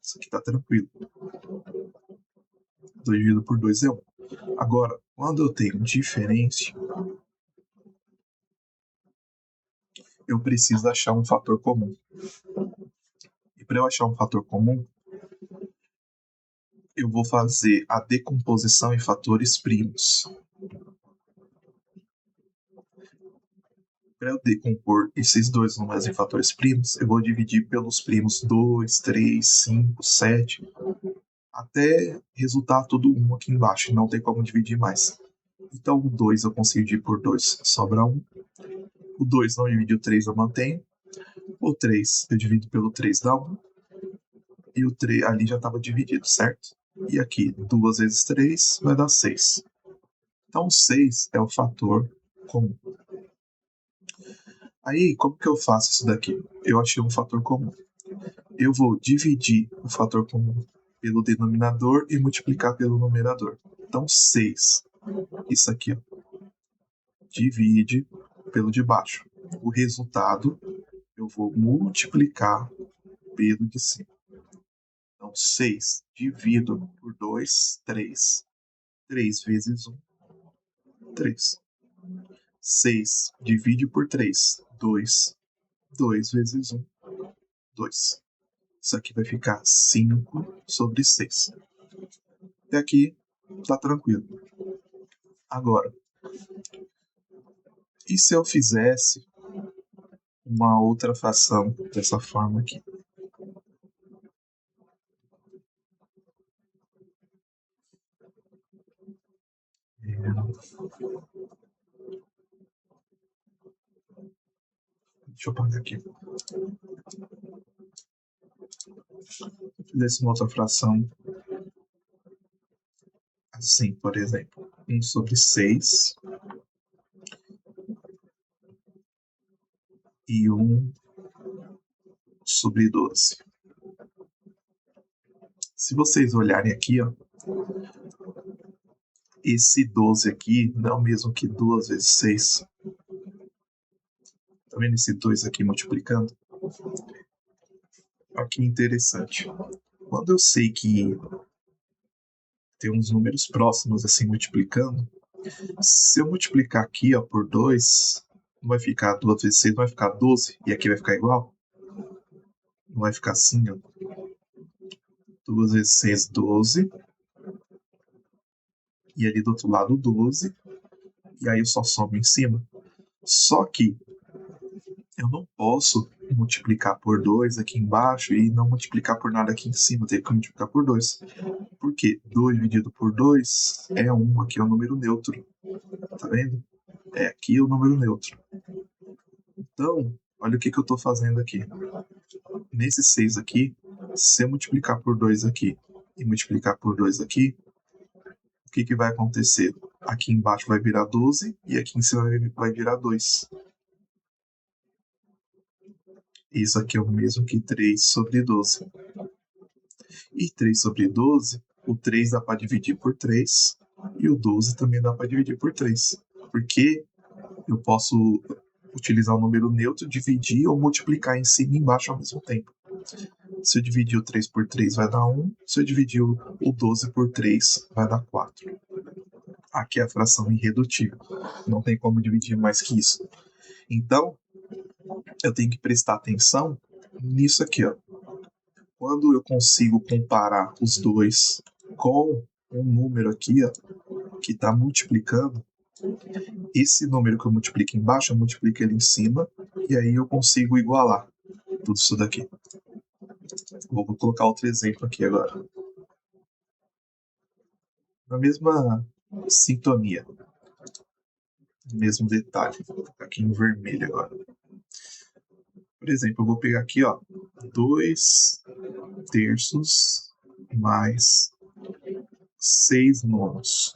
Speaker 1: Isso aqui tá tranquilo. 2 dividido por 2 é 1. Agora, quando eu tenho diferente, eu preciso achar um fator comum. E para eu achar um fator comum, eu vou fazer a decomposição em fatores primos. Para eu decompor esses dois números em fatores primos, eu vou dividir pelos primos 2, 3, 5, 7, até resultar tudo 1 aqui embaixo, não tem como dividir mais. Então o 2 eu consigo dividir por 2, sobra 1. O 2 não divide o 3, eu mantenho. O 3 eu divido pelo 3, dá 1. E o 3 ali já estava dividido, certo? E aqui, 2 vezes 3 vai dar 6. Então 6 é o fator comum. Aí, como que eu faço isso daqui? Eu achei um fator comum. Eu vou dividir o fator comum pelo denominador e multiplicar pelo numerador. Então 6, isso aqui, ó, divide pelo de baixo. O resultado eu vou multiplicar pelo de cima. Então 6 divido por 2, 3. 3 vezes 1, 3. 6 divide por 3, 2. 2 vezes 1, 2. Isso aqui vai ficar 5 sobre 6. E aqui tá tranquilo. Agora, e se eu fizesse uma outra fração dessa forma aqui? Deixa eu apagar aqui. Se eu fizesse uma outra fração assim, por exemplo, 1 sobre 6 e 1 sobre 12. Se vocês olharem aqui, ó, esse 12 aqui não é o mesmo que 2 vezes 6. Tá vendo esse 2 aqui multiplicando? Olha que interessante. Quando eu sei que tem uns números próximos assim multiplicando, se eu multiplicar aqui, ó, por 2, não vai ficar 2 vezes 6, vai ficar 12, e aqui vai ficar igual? Não vai ficar assim, ó. 2 vezes 6, 12. E ali do outro lado, 12. E aí eu só somo em cima. Só que eu não posso multiplicar por 2 aqui embaixo e não multiplicar por nada aqui em cima. Eu tenho que multiplicar por 2. Por quê? 2 dividido por 2 é 1. Aqui é o número neutro. Tá vendo? É aqui o número neutro. Então, olha o que eu estou fazendo aqui. Nesse 6 aqui, se eu multiplicar por 2 aqui e multiplicar por 2 aqui, o que vai acontecer? Aqui embaixo vai virar 12 e aqui em cima vai virar 2. Isso aqui é o mesmo que 3 sobre 12. E 3 sobre 12, o 3 dá para dividir por 3 e o 12 também dá para dividir por 3. Porque eu posso utilizar o número neutro, dividir ou multiplicar em cima e embaixo ao mesmo tempo. Se eu dividir o 3 por 3 vai dar 1. Se eu dividir o 12 por 3 vai dar 4. Aqui é a fração irredutível. Não tem como dividir mais que isso. Então, eu tenho que prestar atenção nisso aqui, ó. Quando eu consigo comparar os dois com um número aqui, ó, que está multiplicando, esse número que eu multiplico embaixo, eu multiplico ele em cima, e aí eu consigo igualar tudo isso daqui. Vou colocar outro exemplo aqui agora. Na mesma sintonia, mesmo detalhe, vou colocar aqui em vermelho agora. Por exemplo, eu vou pegar aqui, ó, 2 terços mais 6 nonos.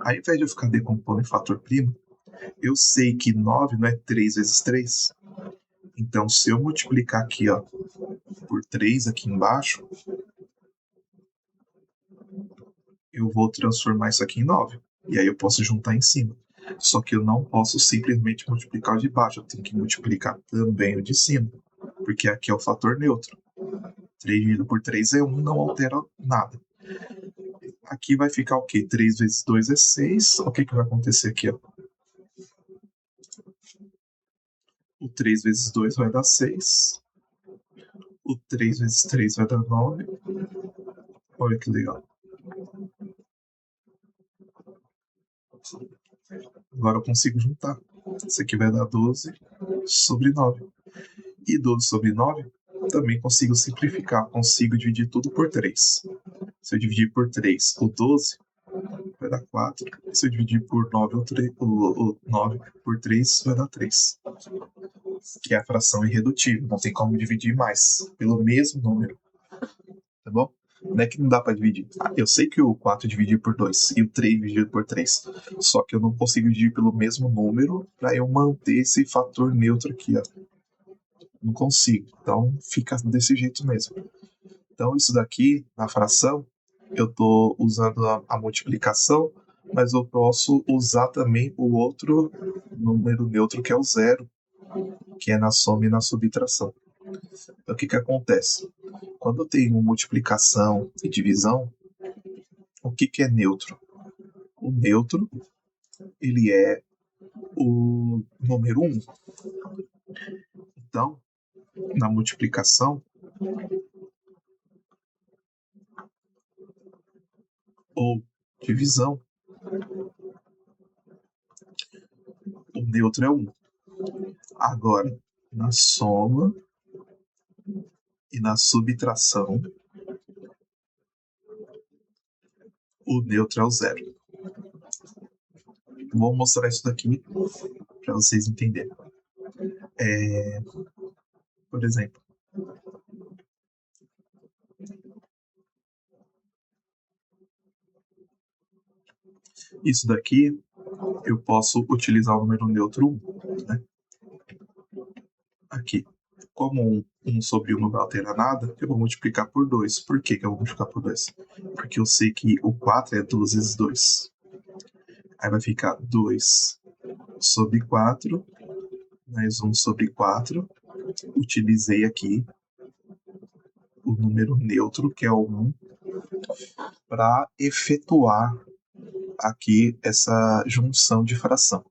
Speaker 1: Aí, ao invés de eu ficar decompondo em fator primo, eu sei que 9 não é 3 vezes 3. Então, se eu multiplicar aqui, ó, por 3 aqui embaixo, eu vou transformar isso aqui em 9. E aí eu posso juntar em cima. Só que eu não posso simplesmente multiplicar o de baixo, eu tenho que multiplicar também o de cima. Porque aqui é o fator neutro. 3 dividido por 3 é 1, não altera nada. Aqui vai ficar o quê? 3 vezes 2 é 6. O que vai acontecer aqui? Ó? O 3 vezes 2 vai dar 6. O 3 vezes 3 vai dar 9. Olha que legal. Agora eu consigo juntar. Isso aqui vai dar 12 sobre 9. E 12 sobre 9 também consigo simplificar, consigo dividir tudo por 3. Se eu dividir por 3 o 12, vai dar 4. E se eu dividir por 9 o 9 por 3, vai dar 3. Que é a fração irredutível, não tem como dividir mais pelo mesmo número, tá bom? Não é que não dá para dividir. Eu sei que o 4 dividir por 2 e o 3 dividir por 3. Só que eu não consigo dividir pelo mesmo número para eu manter esse fator neutro aqui, ó. Não consigo. Então fica desse jeito mesmo. Então isso daqui, na fração, eu estou usando a multiplicação, mas eu posso usar também o outro número neutro, que é o zero, que é na soma e na subtração. Então o que acontece? Quando eu tenho multiplicação e divisão, o que é neutro? O neutro, ele é o número 1. Então, na multiplicação ou divisão, o neutro é 1. Agora, na soma e na subtração, o neutro é o 0. Vou mostrar isso daqui para vocês entenderem. Por exemplo, isso daqui eu posso utilizar o número neutro 1, né? Aqui. Como 1 sobre 1 não vai alterar nada, eu vou multiplicar por 2. Por que eu vou multiplicar por 2? Porque eu sei que o 4 é 2 vezes 2. Aí vai ficar 2 sobre 4, mais 1 sobre 4. Utilizei aqui o número neutro, que é o 1, para efetuar aqui essa junção de fração.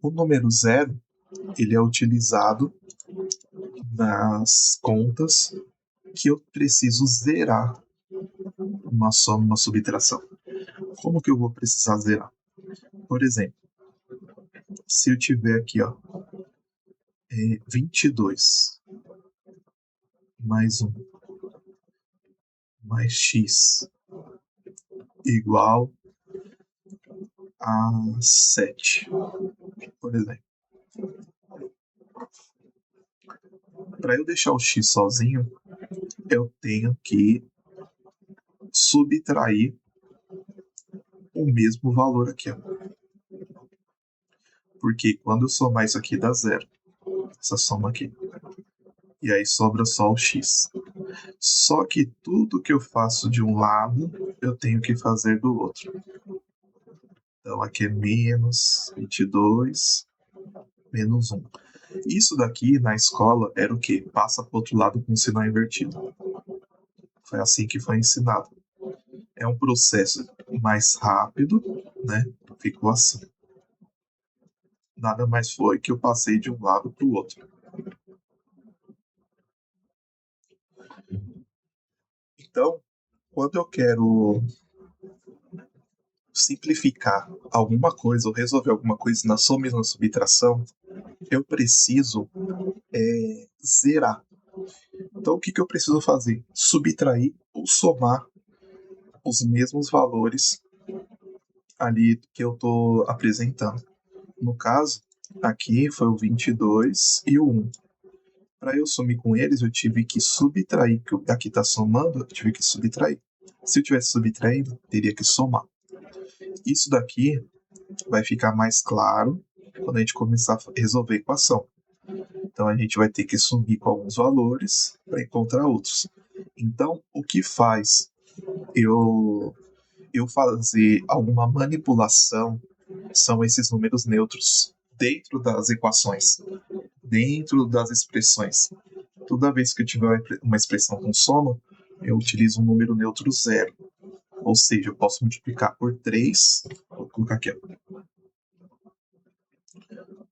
Speaker 1: O número 0, ele é utilizado nas contas que eu preciso zerar uma soma, uma subtração. Como que eu vou precisar zerar? Por exemplo, se eu tiver aqui, ó, 22 mais 1 mais x igual a 7, por exemplo. Para eu deixar o x sozinho, eu tenho que subtrair o mesmo valor aqui, ó. Porque quando eu somar isso aqui dá zero, essa soma aqui. E aí sobra só o x. Só que tudo que eu faço de um lado, eu tenho que fazer do outro. Então aqui é menos 22, menos 1. Isso daqui na escola era o quê? Passa para o outro lado com o sinal invertido. Foi assim que foi ensinado. É um processo mais rápido, né? Ficou assim. Nada mais foi que eu passei de um lado para o outro. Então, quando eu quero simplificar alguma coisa ou resolver alguma coisa na soma e na subtração, eu preciso zerar. Então, o que eu preciso fazer? Subtrair ou somar os mesmos valores ali que eu estou apresentando. No caso, aqui foi o 22 e o 1. Para eu sumir com eles, eu tive que subtrair, porque aqui está somando, eu tive que subtrair. Se eu tivesse subtraindo, teria que somar. Isso daqui vai ficar mais claro quando a gente começar a resolver a equação. Então a gente vai ter que sumir com alguns valores para encontrar outros. Então, o que faz eu fazer alguma manipulação são esses números neutros dentro das equações, dentro das expressões. Toda vez que eu tiver uma expressão com soma, eu utilizo um número neutro zero. Ou seja, eu posso multiplicar por 3, vou colocar aqui,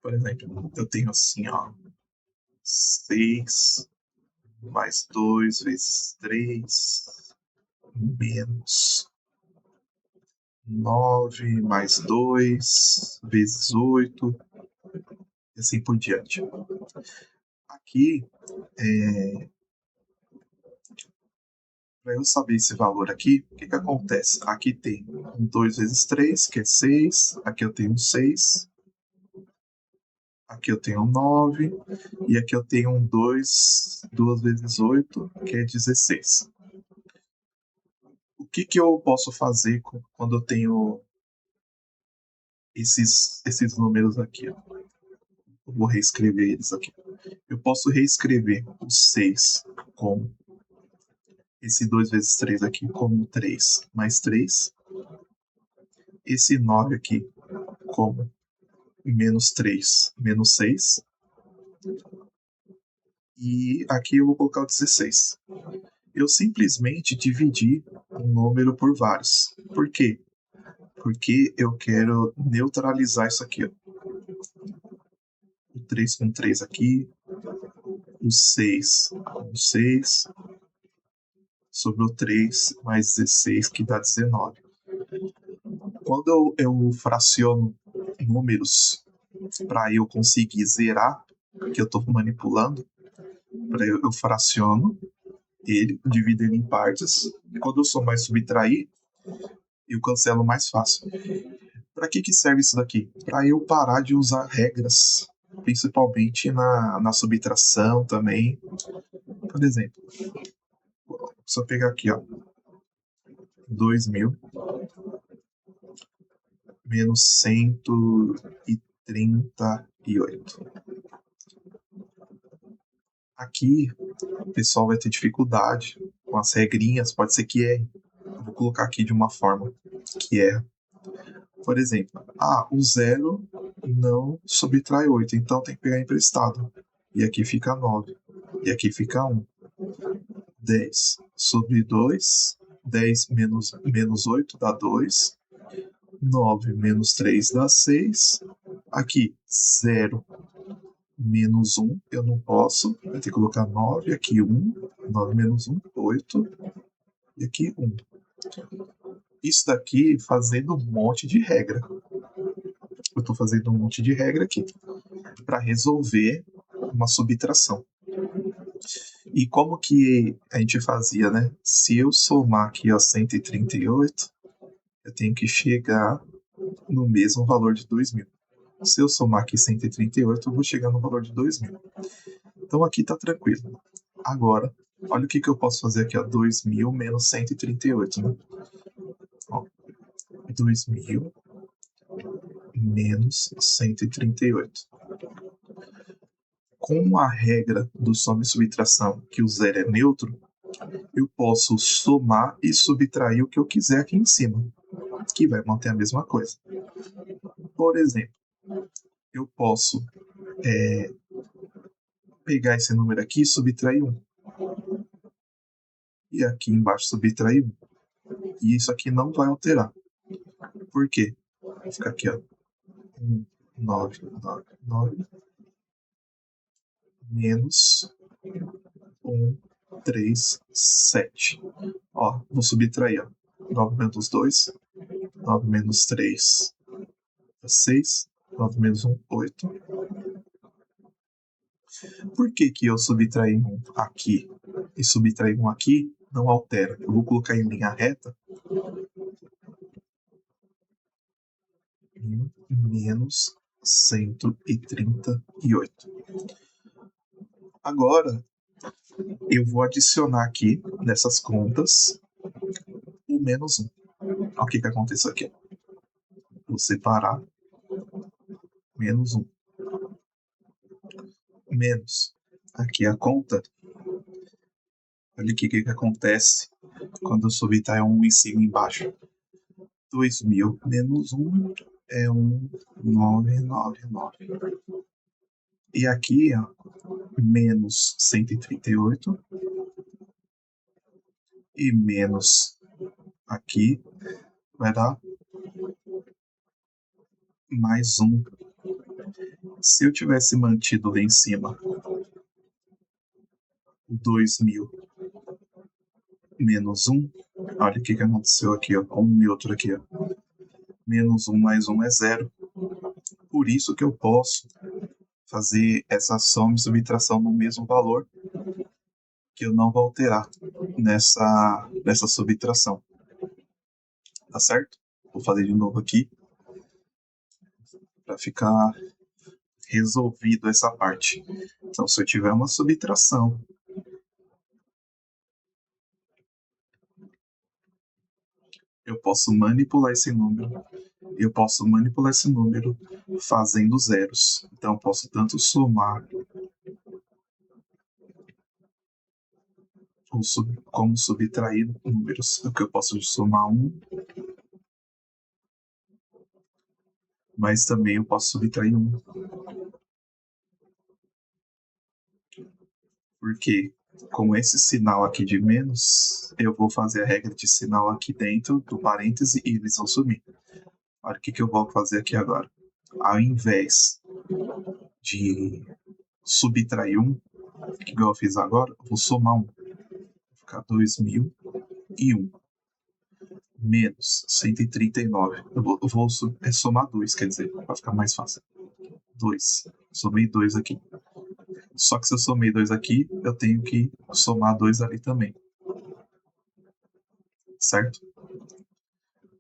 Speaker 1: por exemplo, eu tenho assim, ó, 6 mais 2 vezes 3 menos 9 mais 2 vezes 8 e assim por diante. Aqui, para eu saber esse valor aqui, o que que acontece? Aqui tem 2 vezes 3, que é 6. Aqui eu tenho 6. Aqui eu tenho 9. E aqui eu tenho 2 vezes 8, que é 16. O que que eu posso fazer quando eu tenho esses números aqui? Ó? Eu vou reescrever eles aqui. Eu posso reescrever o 6 como esse 2 vezes 3 aqui como 3 mais 3. Esse 9 aqui como menos 3 menos 6. E aqui eu vou colocar o 16. Eu simplesmente dividi um número por vários. Por quê? Porque eu quero neutralizar isso aqui. Ó. O 3 com 3 aqui, o 6 com 6, sobrou 3 mais 16, que dá 19. Quando eu fraciono números para eu conseguir zerar que eu estou manipulando, eu fraciono ele, divido ele em partes, e quando eu sou mais subtrair, eu cancelo mais fácil. Para que serve isso daqui? Para eu parar de usar regras, principalmente na subtração também. Por exemplo, se eu pegar aqui, ó, 2.000 menos 138. Aqui o pessoal vai ter dificuldade com as regrinhas, pode ser que erre. Eu vou colocar aqui de uma forma que erra. Por exemplo, o 0 não subtrai 8, então tem que pegar emprestado. E aqui fica 9. E aqui fica 1. 10 sobre 2. 10 menos 8 dá 2. 9 menos 3 dá 6. Aqui, 0 menos 1, eu não posso. Vai ter que colocar 9, aqui 1. 9 menos 1, 8. E aqui 1. Isso daqui fazendo um monte de regra. Eu estou fazendo um monte de regra aqui para resolver uma subtração. E como que a gente fazia, né? Se eu somar aqui, ó, 138, eu tenho que chegar no mesmo valor de 2.000. Se eu somar aqui 138, eu vou chegar no valor de 2.000. Então aqui tá tranquilo. Agora, olha o que eu posso fazer aqui, ó. 2.000 menos 138, né? Ó, 2.000 menos 138. Com a regra do soma e subtração, que o zero é neutro, eu posso somar e subtrair o que eu quiser aqui em cima, que vai manter a mesma coisa. Por exemplo, eu posso pegar esse número aqui e subtrair 1. E aqui embaixo subtrair 1. E isso aqui não vai alterar. Por quê? Vai ficar aqui, ó. 1, 9, 9, 9, menos 1, 3, 7. Ó, vou subtrair, ó. 9 menos 2, 9 menos 3, 6, 9 menos 1, 8. Por que que eu subtrair 1 aqui e subtrair 1 aqui não altera? Eu vou colocar em linha reta menos 138. Agora, eu vou adicionar aqui nessas contas o menos 1. Olha o que aconteceu aqui. Vou separar menos 1. Menos. Aqui a conta. Olha o que acontece quando eu subtrair 1 em cima e embaixo. 2.000 menos 1 é 1,999. E aqui, ó, menos 138 e menos aqui vai dar mais 1. Se eu tivesse mantido lá em cima o 2.000 menos 1, olha o que aconteceu aqui, ó, um neutro aqui, ó. Menos 1 mais 1 é 0. Por isso que eu posso fazer essa soma e subtração no mesmo valor, que eu não vou alterar nessa subtração. Tá certo? Vou fazer de novo aqui para ficar resolvido essa parte. Então, se eu tiver uma subtração eu posso manipular esse número. Eu posso manipular esse número fazendo zeros. Então, eu posso tanto somar como subtrair números. O que eu posso somar 1, mas também eu posso subtrair 1. Porque com esse sinal aqui de menos, eu vou fazer a regra de sinal aqui dentro do parêntese e eles vão sumir. Olha o que eu vou fazer aqui agora. Ao invés de subtrair 1, que eu fiz agora, eu vou somar 1. Vai ficar 2001 menos 139. Eu vou somar 2, quer dizer, para ficar mais fácil. 2. Somei 2 aqui. Só que se eu somei 2 aqui, eu tenho que somar 2 ali também. Certo?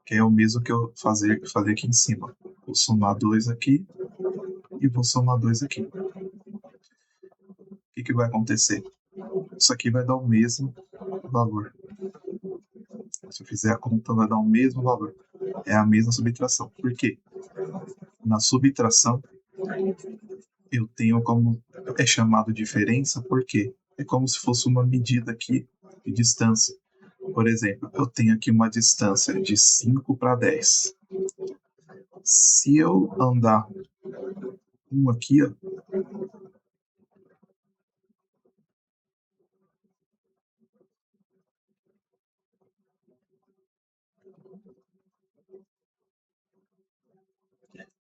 Speaker 1: Que é o mesmo que eu fazer aqui em cima. Vou somar 2 aqui e vou somar 2 aqui. O que vai acontecer? Isso aqui vai dar o mesmo valor. Se eu fizer a conta, vai dar o mesmo valor. É a mesma subtração. Por quê? Na subtração, eu tenho como é chamado diferença, porque é como se fosse uma medida aqui de distância. Por exemplo, eu tenho aqui uma distância de 5 para 10. Se eu andar um aqui, ó,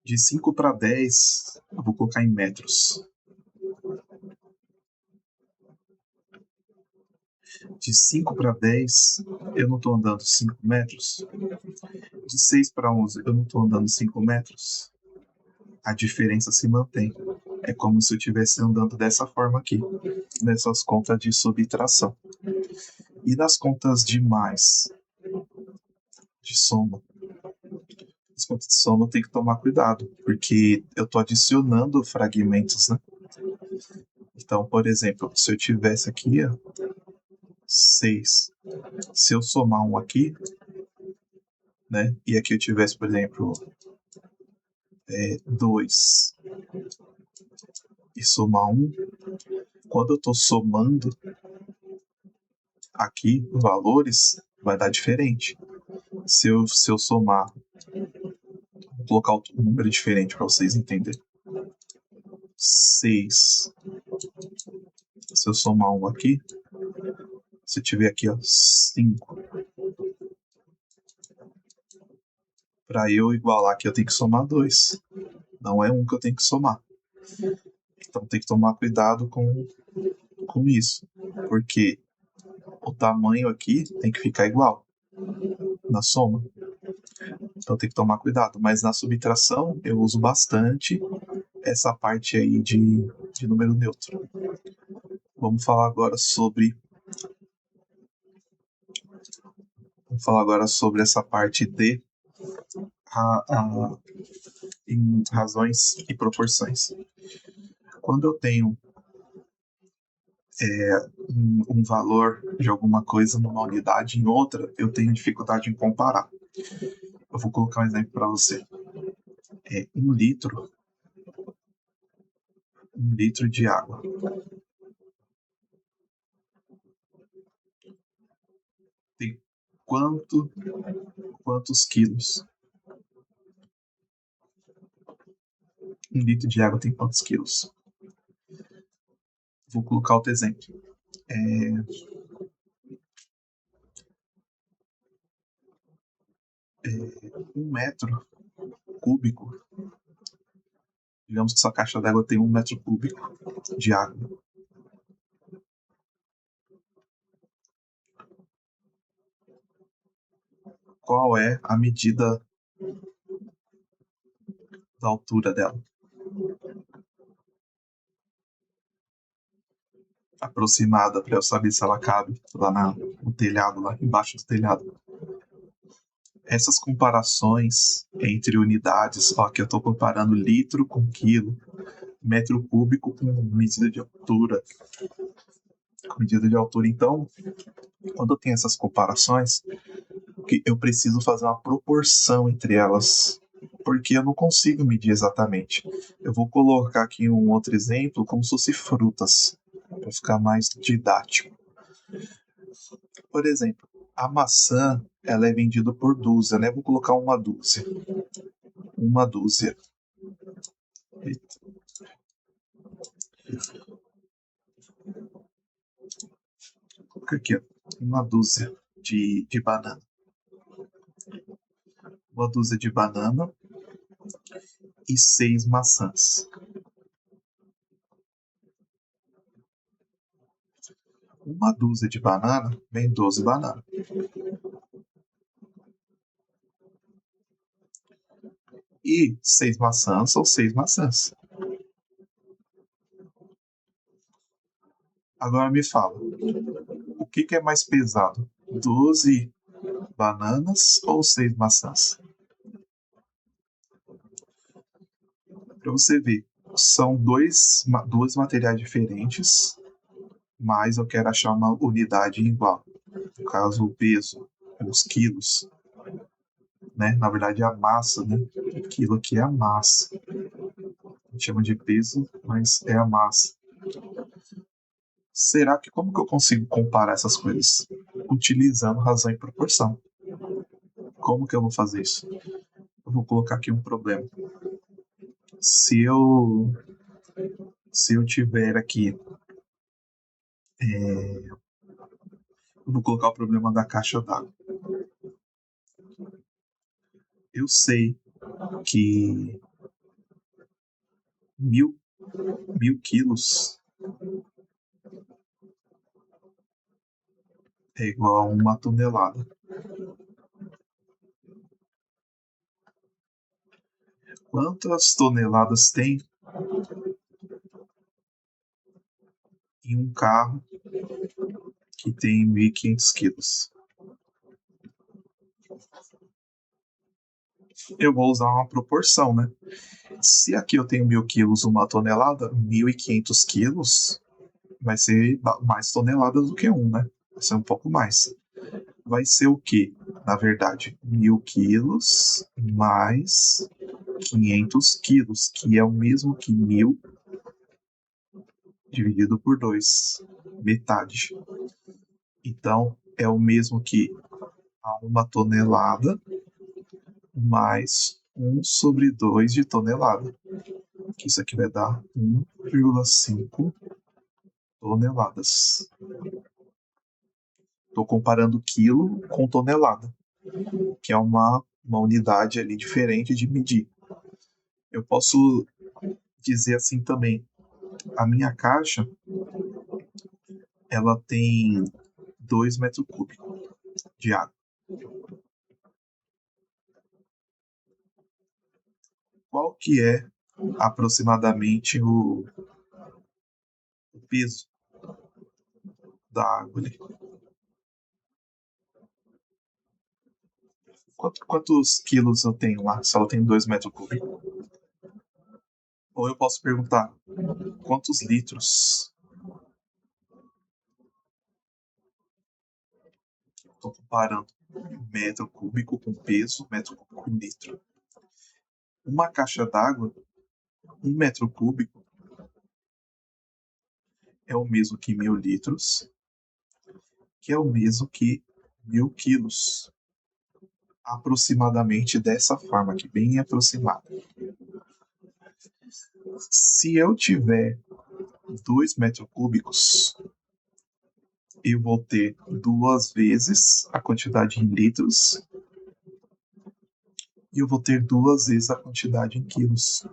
Speaker 1: de 5 para 10, eu vou colocar em metros. De 5 para 10, eu não estou andando 5 metros. De 6 para 11, eu não estou andando 5 metros. A diferença se mantém. É como se eu estivesse andando dessa forma aqui, nessas contas de subtração. E nas contas de mais, de soma, as contas de soma eu tenho que tomar cuidado, porque eu estou adicionando fragmentos, né? Então, por exemplo, se eu tivesse aqui, ó, 6, se eu somar um aqui, né? E aqui eu tivesse, por exemplo, 2 e somar 1, quando eu estou somando aqui valores, vai dar diferente. Se eu somar, vou colocar um número diferente para vocês entenderem. 6. Se eu somar 1 aqui, se eu tiver aqui, ó, 5. Para eu igualar aqui, eu tenho que somar 2. Não é 1 que eu tenho que somar. Então tem que tomar cuidado com isso. Porque o tamanho aqui tem que ficar igual na soma. Então tem que tomar cuidado. Mas na subtração eu uso bastante essa parte aí de número neutro. Vamos falar agora sobre essa parte de em razões e proporções. Quando eu tenho um valor de alguma coisa numa unidade em outra, eu tenho dificuldade em comparar. Eu vou colocar um exemplo para você. 1 litro de água. Tem quantos quilos? 1 litro de água tem quantos quilos? Vou colocar outro exemplo. 1 metro cúbico. Digamos que sua caixa d'água tem 1 metro cúbico de água. Qual é a medida da altura dela. Aproximada para eu saber se ela cabe lá no telhado, lá embaixo do telhado. Essas comparações entre unidades, ó, que eu estou comparando litro com quilo, metro cúbico com medida de altura. Com medida de altura. Então, quando eu tenho essas comparações, eu preciso fazer uma proporção entre elas, porque eu não consigo medir exatamente. Eu vou colocar aqui um outro exemplo, como se fosse frutas, para ficar mais didático. Por exemplo, a maçã, ela é vendida por dúzia, né? Vou colocar uma dúzia. Uma dúzia. Eita. Vou colocar aqui, ó. Uma dúzia de banana. Uma dúzia de banana e 6 maçãs. Uma dúzia de banana vem 12 bananas. E 6 maçãs são 6 maçãs. Agora me fala, o que é mais pesado? 12 bananas ou 6 maçãs? Para você ver, são dois materiais diferentes, mas eu quero achar uma unidade igual. No caso, o peso, os quilos, né? Na verdade, é a massa, né? O quilo aqui é a massa. A gente chama de peso, mas é a massa. Será que como que eu consigo comparar essas coisas? Utilizando razão e proporção. Como que eu vou fazer isso? Eu vou colocar aqui um problema. Se eu tiver aqui, eu vou colocar o problema da caixa d'água. Eu sei que mil quilos é igual a 1 tonelada. Quantas toneladas tem em um carro que tem 1.500 quilos? Eu vou usar uma proporção, né? Se aqui eu tenho 1.000 quilos, 1 tonelada, 1.500 quilos vai ser mais toneladas do que né? Vai ser um pouco mais. Vai ser o quê? Na verdade, 1.000 quilos mais 500 quilos, que é o mesmo que 1.000 dividido por 2, metade. Então, é o mesmo que a 1 tonelada mais 1/2 de tonelada. Que isso aqui vai dar 1,5 toneladas. Estou comparando quilo com tonelada, que é uma unidade ali diferente de medir. Eu posso dizer assim também, a minha caixa, ela tem 2 metros cúbicos de água. Qual que é aproximadamente o peso da água ali? Quantos quilos eu tenho lá, se ela tem 2 metros cúbicos? Ou eu posso perguntar, quantos litros? Estou comparando metro cúbico com peso, metro cúbico com litro. Uma caixa d'água, 1 metro cúbico, é o mesmo que 1.000 litros, que é o mesmo que 1.000 quilos. Aproximadamente dessa forma aqui, bem aproximada. Se eu tiver 2 metros cúbicos, eu vou ter 2 vezes a quantidade em litros e eu vou ter 2 vezes a quantidade em quilos.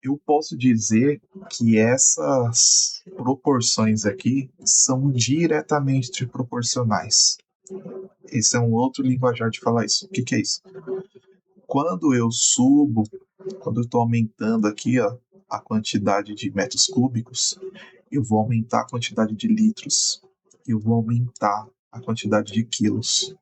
Speaker 1: Eu posso dizer que essas proporções aqui são diretamente proporcionais. Esse é um outro linguajar de falar isso. O que é isso? Quando eu subo, quando eu estou aumentando aqui, ó, a quantidade de metros cúbicos, eu vou aumentar a quantidade de litros, eu vou aumentar a quantidade de quilos.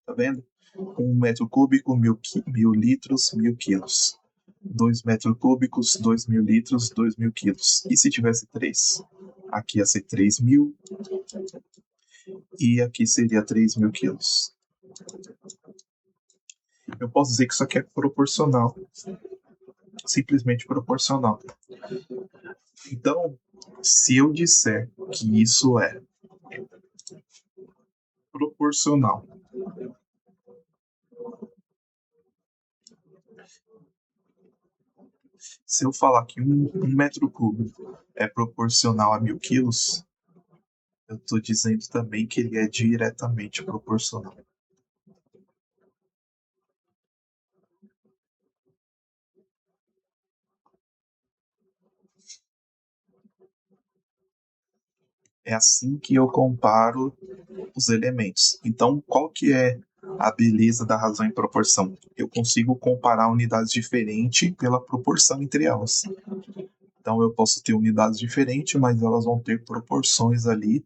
Speaker 1: Tá vendo? 1 metro cúbico, 1.000 litros, 1.000 quilos. 2 metros cúbicos, 2.000 litros, 2.000 quilos. E se tivesse 3? Aqui ia ser 3.000 e aqui seria 3.000 quilos. Eu posso dizer que isso aqui é proporcional. Simplesmente proporcional. Então, se eu disser que isso é proporcional se eu falar que 1 metro cúbico é proporcional a 1.000 quilos, eu estou dizendo também que ele é diretamente proporcional. É assim que eu comparo os elementos. Então, qual que é a beleza da razão em proporção? Eu consigo comparar unidades diferentes pela proporção entre elas. Então, eu posso ter unidades diferentes, mas elas vão ter proporções ali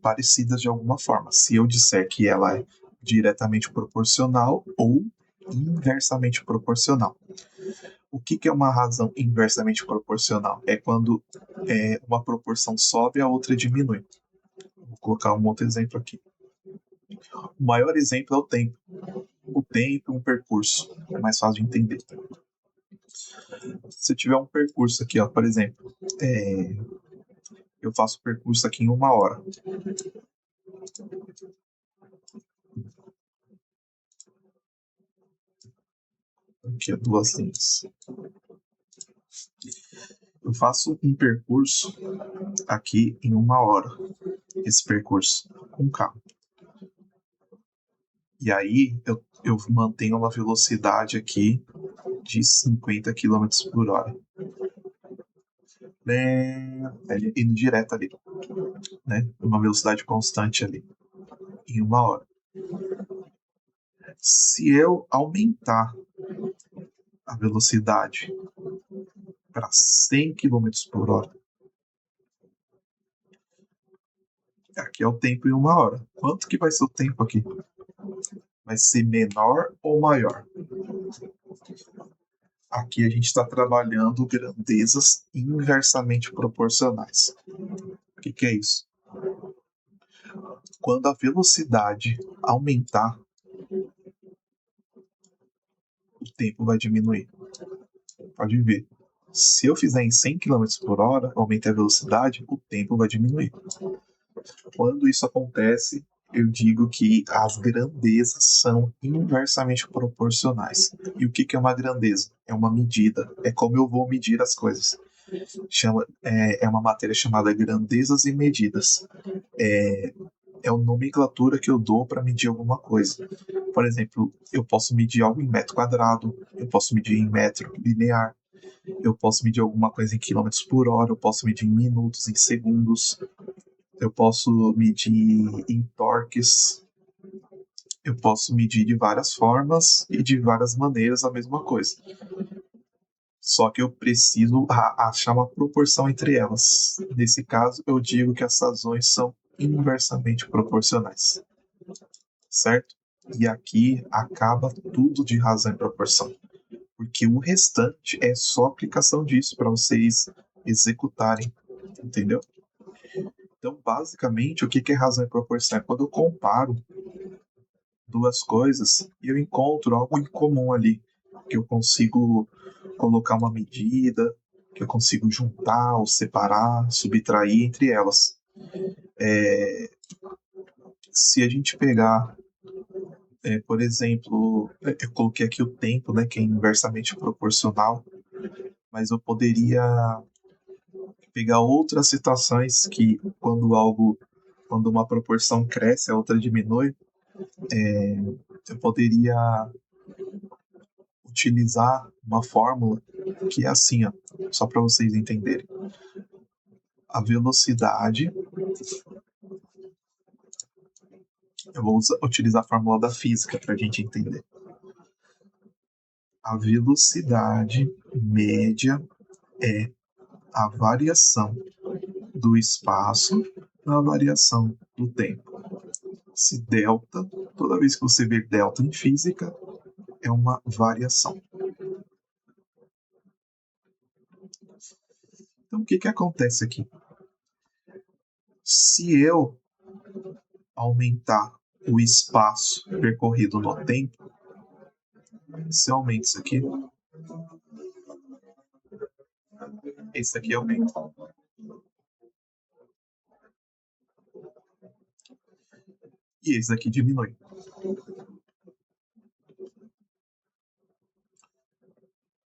Speaker 1: parecidas de alguma forma. Se eu disser que ela é diretamente proporcional ou inversamente proporcional. O que é uma razão inversamente proporcional? É quando uma proporção sobe e a outra diminui. Vou colocar um outro exemplo aqui. O maior exemplo é o tempo. O tempo é um percurso. É mais fácil de entender. Se eu tiver um percurso aqui, ó, por exemplo, eu faço o percurso aqui em 1 hora. Aqui, ó, 2 linhas. Eu faço um percurso aqui em 1 hora. Esse percurso com carro. E aí eu mantenho uma velocidade aqui de 50 km por hora. Indo direto ali, né? Uma velocidade constante ali, em 1 hora. Se eu aumentar a velocidade para 100 km por hora, aqui é o tempo em 1 hora. Quanto que vai ser o tempo aqui? Vai ser menor ou maior? Aqui a gente está trabalhando grandezas inversamente proporcionais. O que é isso? Quando a velocidade aumentar, o tempo vai diminuir. Pode ver. Se eu fizer em 100 km por hora, aumentei a velocidade, o tempo vai diminuir. Quando isso acontece, eu digo que as grandezas são inversamente proporcionais. E o que é uma grandeza? É uma medida. É como eu vou medir as coisas. É uma matéria chamada grandezas e medidas. É a nomenclatura que eu dou para medir alguma coisa. Por exemplo, eu posso medir algo em metro quadrado, eu posso medir em metro linear, eu posso medir alguma coisa em quilômetros por hora, eu posso medir em minutos, em segundos, eu posso medir em torques, eu posso medir de várias formas e de várias maneiras a mesma coisa. Só que eu preciso achar uma proporção entre elas. Nesse caso, eu digo que as razões são inversamente proporcionais. Certo? E aqui acaba tudo de razão e proporção. Porque o restante é só aplicação disso para vocês executarem. Entendeu? Então, basicamente, o que é razão e proporção? É quando eu comparo duas coisas e eu encontro algo em comum ali, que eu consigo colocar uma medida, que eu consigo juntar ou separar, subtrair entre elas. Se a gente pegar, por exemplo, eu coloquei aqui o tempo, né, que é inversamente proporcional, mas eu poderia pegar outras situações que quando uma proporção cresce, a outra diminui, eu poderia utilizar uma fórmula que é assim, ó, só para vocês entenderem. A velocidade, eu vou utilizar a fórmula da física para a gente entender. A velocidade média é a variação do espaço na variação do tempo. Se delta, toda vez que você vê delta em física, é uma variação. Então, o que acontece aqui? Se eu aumentar o espaço percorrido no tempo, se eu aumento isso aqui, esse aqui aumenta. E esse aqui diminui.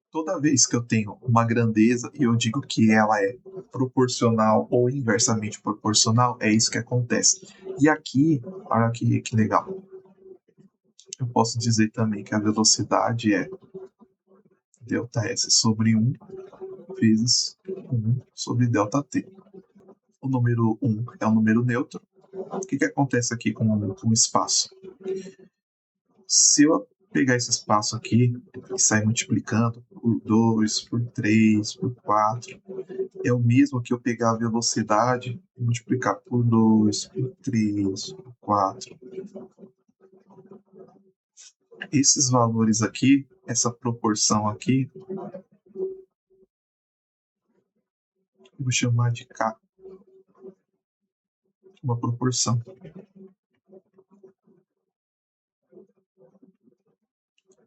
Speaker 1: Toda vez que eu tenho uma grandeza e eu digo que ela é proporcional ou inversamente proporcional, é isso que acontece. E aqui, olha aqui que legal. Eu posso dizer também que a velocidade é ΔS sobre 1 vezes 1 sobre ΔT. O número 1 é um número neutro. O que acontece aqui com o espaço? Se eu pegar esse espaço aqui e sair multiplicando por 2, por 3, por 4, é o mesmo que eu pegar a velocidade e multiplicar por 2, por 3, por 4. Esses valores aqui, essa proporção aqui, eu vou chamar de K, uma proporção.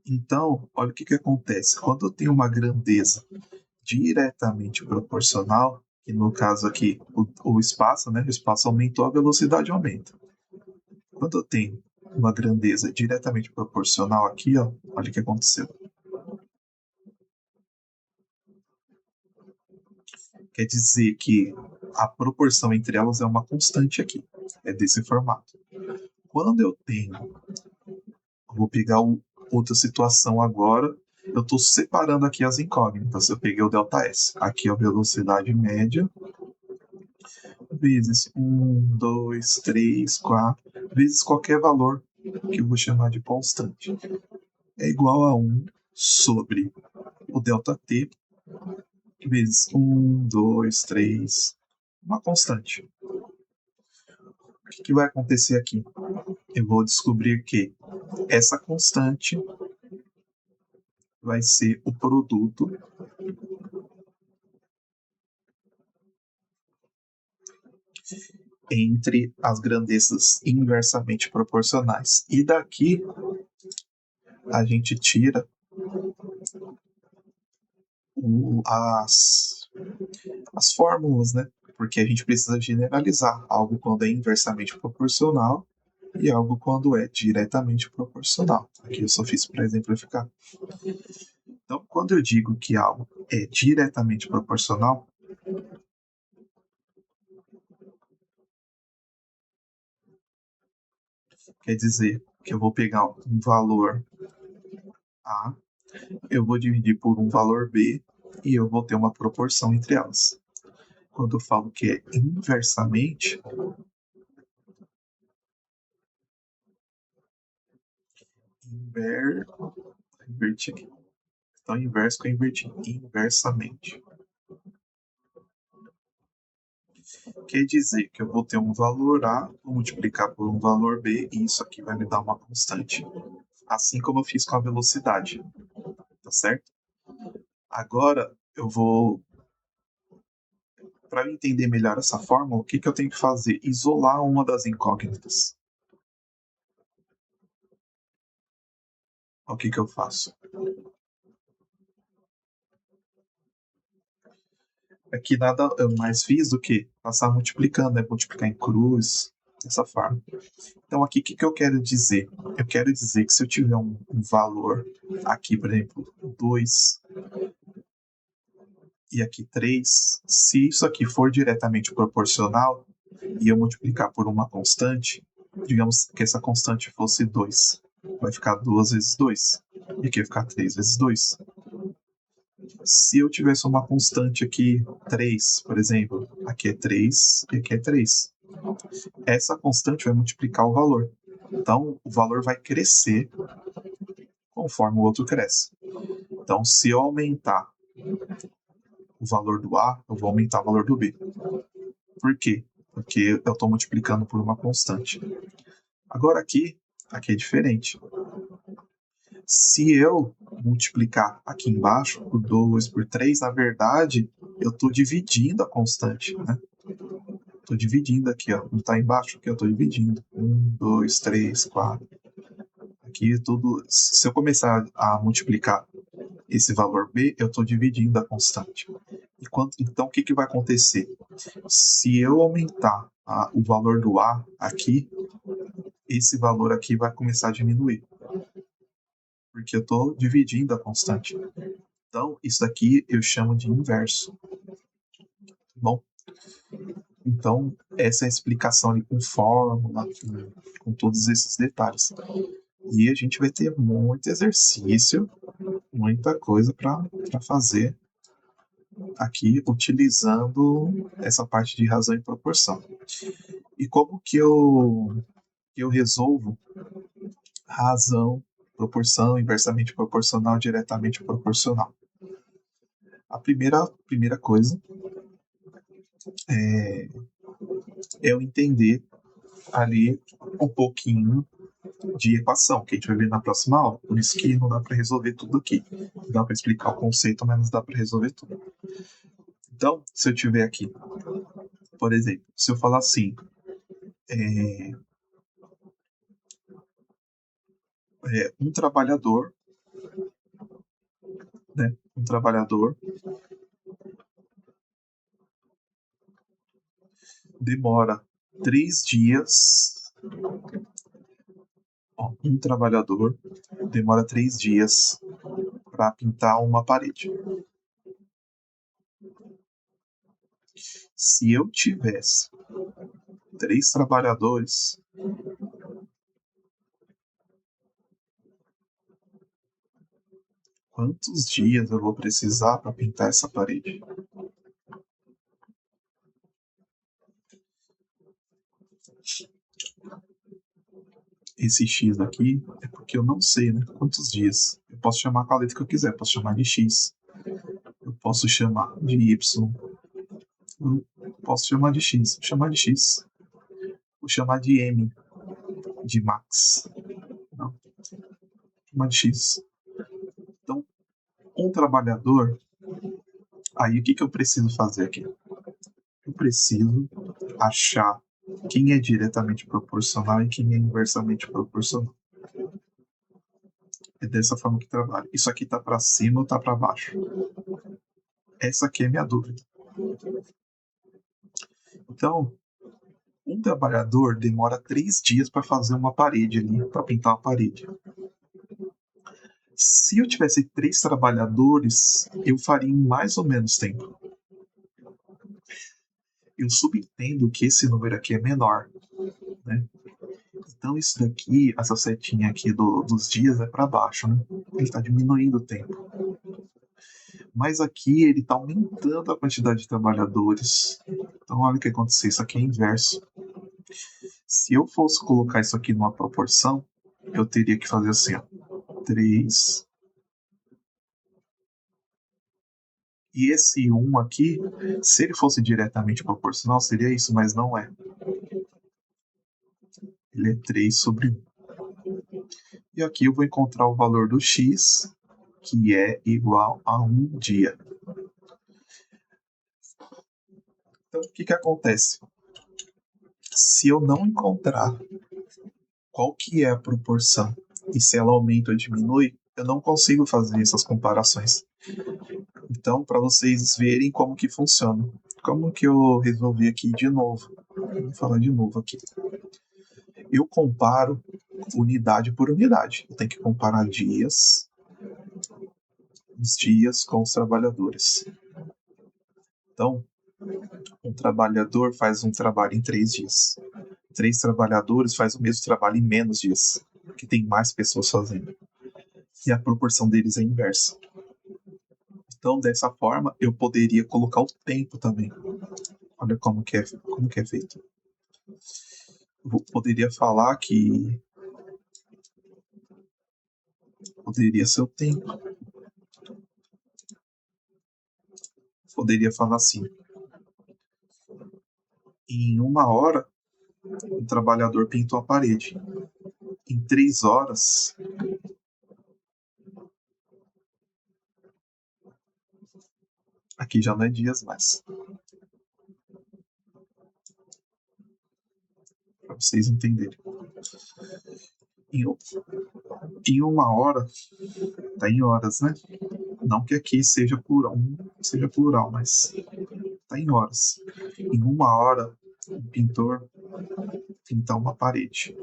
Speaker 1: Então, olha o que acontece. Quando eu tenho uma grandeza diretamente proporcional, que no caso aqui o espaço, né? O espaço aumentou, a velocidade aumenta. Quando eu tenho uma grandeza diretamente proporcional aqui, ó, olha o que aconteceu. Quer dizer que a proporção entre elas é uma constante aqui. É desse formato. Quando eu tenho, vou pegar outra situação agora. Eu estou separando aqui as incógnitas. Eu peguei o ΔS. Aqui é a velocidade média vezes 1, 2, 3, 4, vezes qualquer valor que eu vou chamar de constante. É igual a 1 sobre o ΔT vezes 1, 2, 3, uma constante. O que vai acontecer aqui? Eu vou descobrir que essa constante vai ser o produto entre as grandezas inversamente proporcionais. E daqui a gente tira as fórmulas, né? Porque a gente precisa generalizar algo quando é inversamente proporcional e algo quando é diretamente proporcional. Aqui eu só fiz para exemplificar. Então, quando eu digo que algo é diretamente proporcional, quer dizer que eu vou pegar um valor A, eu vou dividir por um valor B e eu vou ter uma proporção entre elas. Quando eu falo que é inversamente, inverti aqui. Então, inverso que eu inverti, inversamente. Quer dizer que eu vou ter um valor A, vou multiplicar por um valor B, e isso aqui vai me dar uma constante. Assim como eu fiz com a velocidade. Tá certo? Agora, eu vou. Para entender melhor essa fórmula, o que eu tenho que fazer? Isolar uma das incógnitas. O que eu faço? Aqui nada eu mais fiz do que passar multiplicando, né? Multiplicar em cruz, dessa forma. Então, aqui, o que eu quero dizer? Eu quero dizer que se eu tiver um valor aqui, por exemplo, 2 e aqui 3, se isso aqui for diretamente proporcional e eu multiplicar por uma constante, digamos que essa constante fosse 2, vai ficar 2 vezes 2, e aqui vai ficar 3 vezes 2. Se eu tivesse uma constante aqui, 3, por exemplo, aqui é 3 e aqui é 3. Essa constante vai multiplicar o valor. Então, o valor vai crescer conforme o outro cresce. Então, se eu aumentar o valor do A, eu vou aumentar o valor do B. Por quê? Porque eu estou multiplicando por uma constante. Agora aqui é diferente. Se eu multiplicar aqui embaixo por 2, por 3, na verdade, eu estou dividindo a constante, né? Estou dividindo aqui, ó. Não está embaixo, aqui eu estou dividindo. 1, 2, 3, 4. Aqui tudo. Se eu começar a multiplicar esse valor B, eu estou dividindo a constante. Então, o que vai acontecer? Se eu aumentar o valor do A aqui, esse valor aqui vai começar a diminuir. Porque eu estou dividindo a constante. Então, isso aqui eu chamo de inverso. Bom, então, essa é a explicação ali com fórmula, com todos esses detalhes. E a gente vai ter muito exercício, muita coisa para fazer aqui utilizando essa parte de razão e proporção. E como que eu resolvo razão, proporção, inversamente proporcional, diretamente proporcional? A primeira coisa é eu entender ali um pouquinho de equação, que a gente vai ver na próxima aula. Por isso que não dá para resolver tudo aqui. Dá para explicar o conceito, mas não dá para resolver tudo. Então, se eu tiver aqui, por exemplo, se eu falar assim, um trabalhador, né? Um trabalhador demora 3 dias. Um trabalhador demora 3 dias para pintar uma parede. Se eu tivesse 3 trabalhadores, quantos dias eu vou precisar para pintar essa parede? Esse x aqui é porque eu não sei, né? Quantos dias. Eu posso chamar com a letra que eu quiser. Eu posso chamar de x. Eu posso chamar de y. Eu posso chamar de x. Vou chamar de x. Vou chamar de m. De max. Não. Vou chamar de x. Então, um trabalhador. Aí, o que eu preciso fazer aqui? Eu preciso achar quem é diretamente proporcional e quem é inversamente proporcional. É dessa forma que trabalha. Isso aqui está para cima ou está para baixo? Essa aqui é a minha dúvida. Então, um trabalhador demora 3 dias para fazer uma parede ali, para pintar uma parede. Se eu tivesse 3 trabalhadores, eu faria em mais ou menos tempo. Eu subentendo que esse número aqui é menor, né? Então isso daqui, essa setinha aqui dos dias é para baixo, né? Ele está diminuindo o tempo. Mas aqui ele está aumentando a quantidade de trabalhadores. Então olha o que aconteceu, isso aqui é inverso. Se eu fosse colocar isso aqui numa proporção, eu teria que fazer assim, ó, 3. E esse 1 aqui, se ele fosse diretamente proporcional, seria isso, mas não é. Ele é 3 sobre 1. E aqui eu vou encontrar o valor do x, que é igual a 1 dia. Então, o que acontece? Se eu não encontrar qual que é a proporção e se ela aumenta ou diminui, eu não consigo fazer essas comparações. Então, para vocês verem como que funciona. Como que eu resolvi aqui de novo? Vou falar de novo aqui. Eu comparo unidade por unidade. Eu tenho que comparar os dias com os trabalhadores. Então, um trabalhador faz um trabalho em 3 dias. 3 trabalhadores faz o mesmo trabalho em menos dias, porque tem mais pessoas fazendo. E a proporção deles é inversa. Então, dessa forma, eu poderia colocar o tempo também. Olha como que é feito. Eu poderia falar que poderia ser o tempo. poderia falar assim: em 1 hora, o trabalhador pintou a parede. Em 3 horas, aqui já não é dias mais, para vocês entenderem. Em 1 hora, tá em horas, né? Não que aqui seja plural, mas tá em horas. Em 1 hora, o pintor pinta uma parede.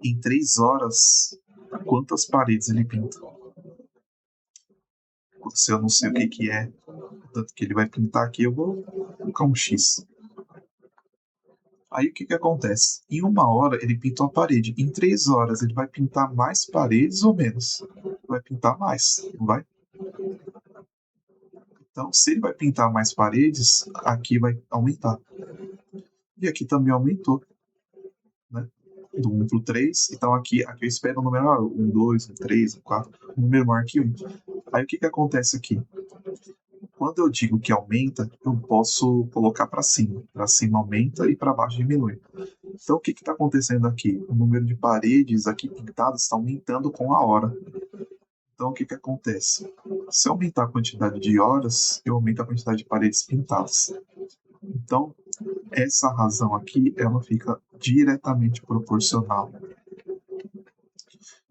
Speaker 1: Em 3 horas, quantas paredes ele pinta? Se eu não sei o que é, tanto que ele vai pintar aqui, eu vou colocar um X. Aí o que acontece? Em 1 hora ele pintou a parede. Em 3 horas ele vai pintar mais paredes ou menos? Vai pintar mais, não vai? Então, se ele vai pintar mais paredes, aqui vai aumentar. E aqui também aumentou, né? Do 1 para o 3. Então aqui eu espero um número maior. 1, 2, 1, 3, 1, 4. Um número maior que 1. Aí o que acontece aqui? Quando eu digo que aumenta, eu posso colocar para cima. Para cima aumenta e para baixo diminui. Então, o que está acontecendo aqui? O número de paredes aqui pintadas está aumentando com a hora. Então, o que acontece? Se eu aumentar a quantidade de horas, eu aumento a quantidade de paredes pintadas. Então, essa razão aqui, ela fica diretamente proporcional.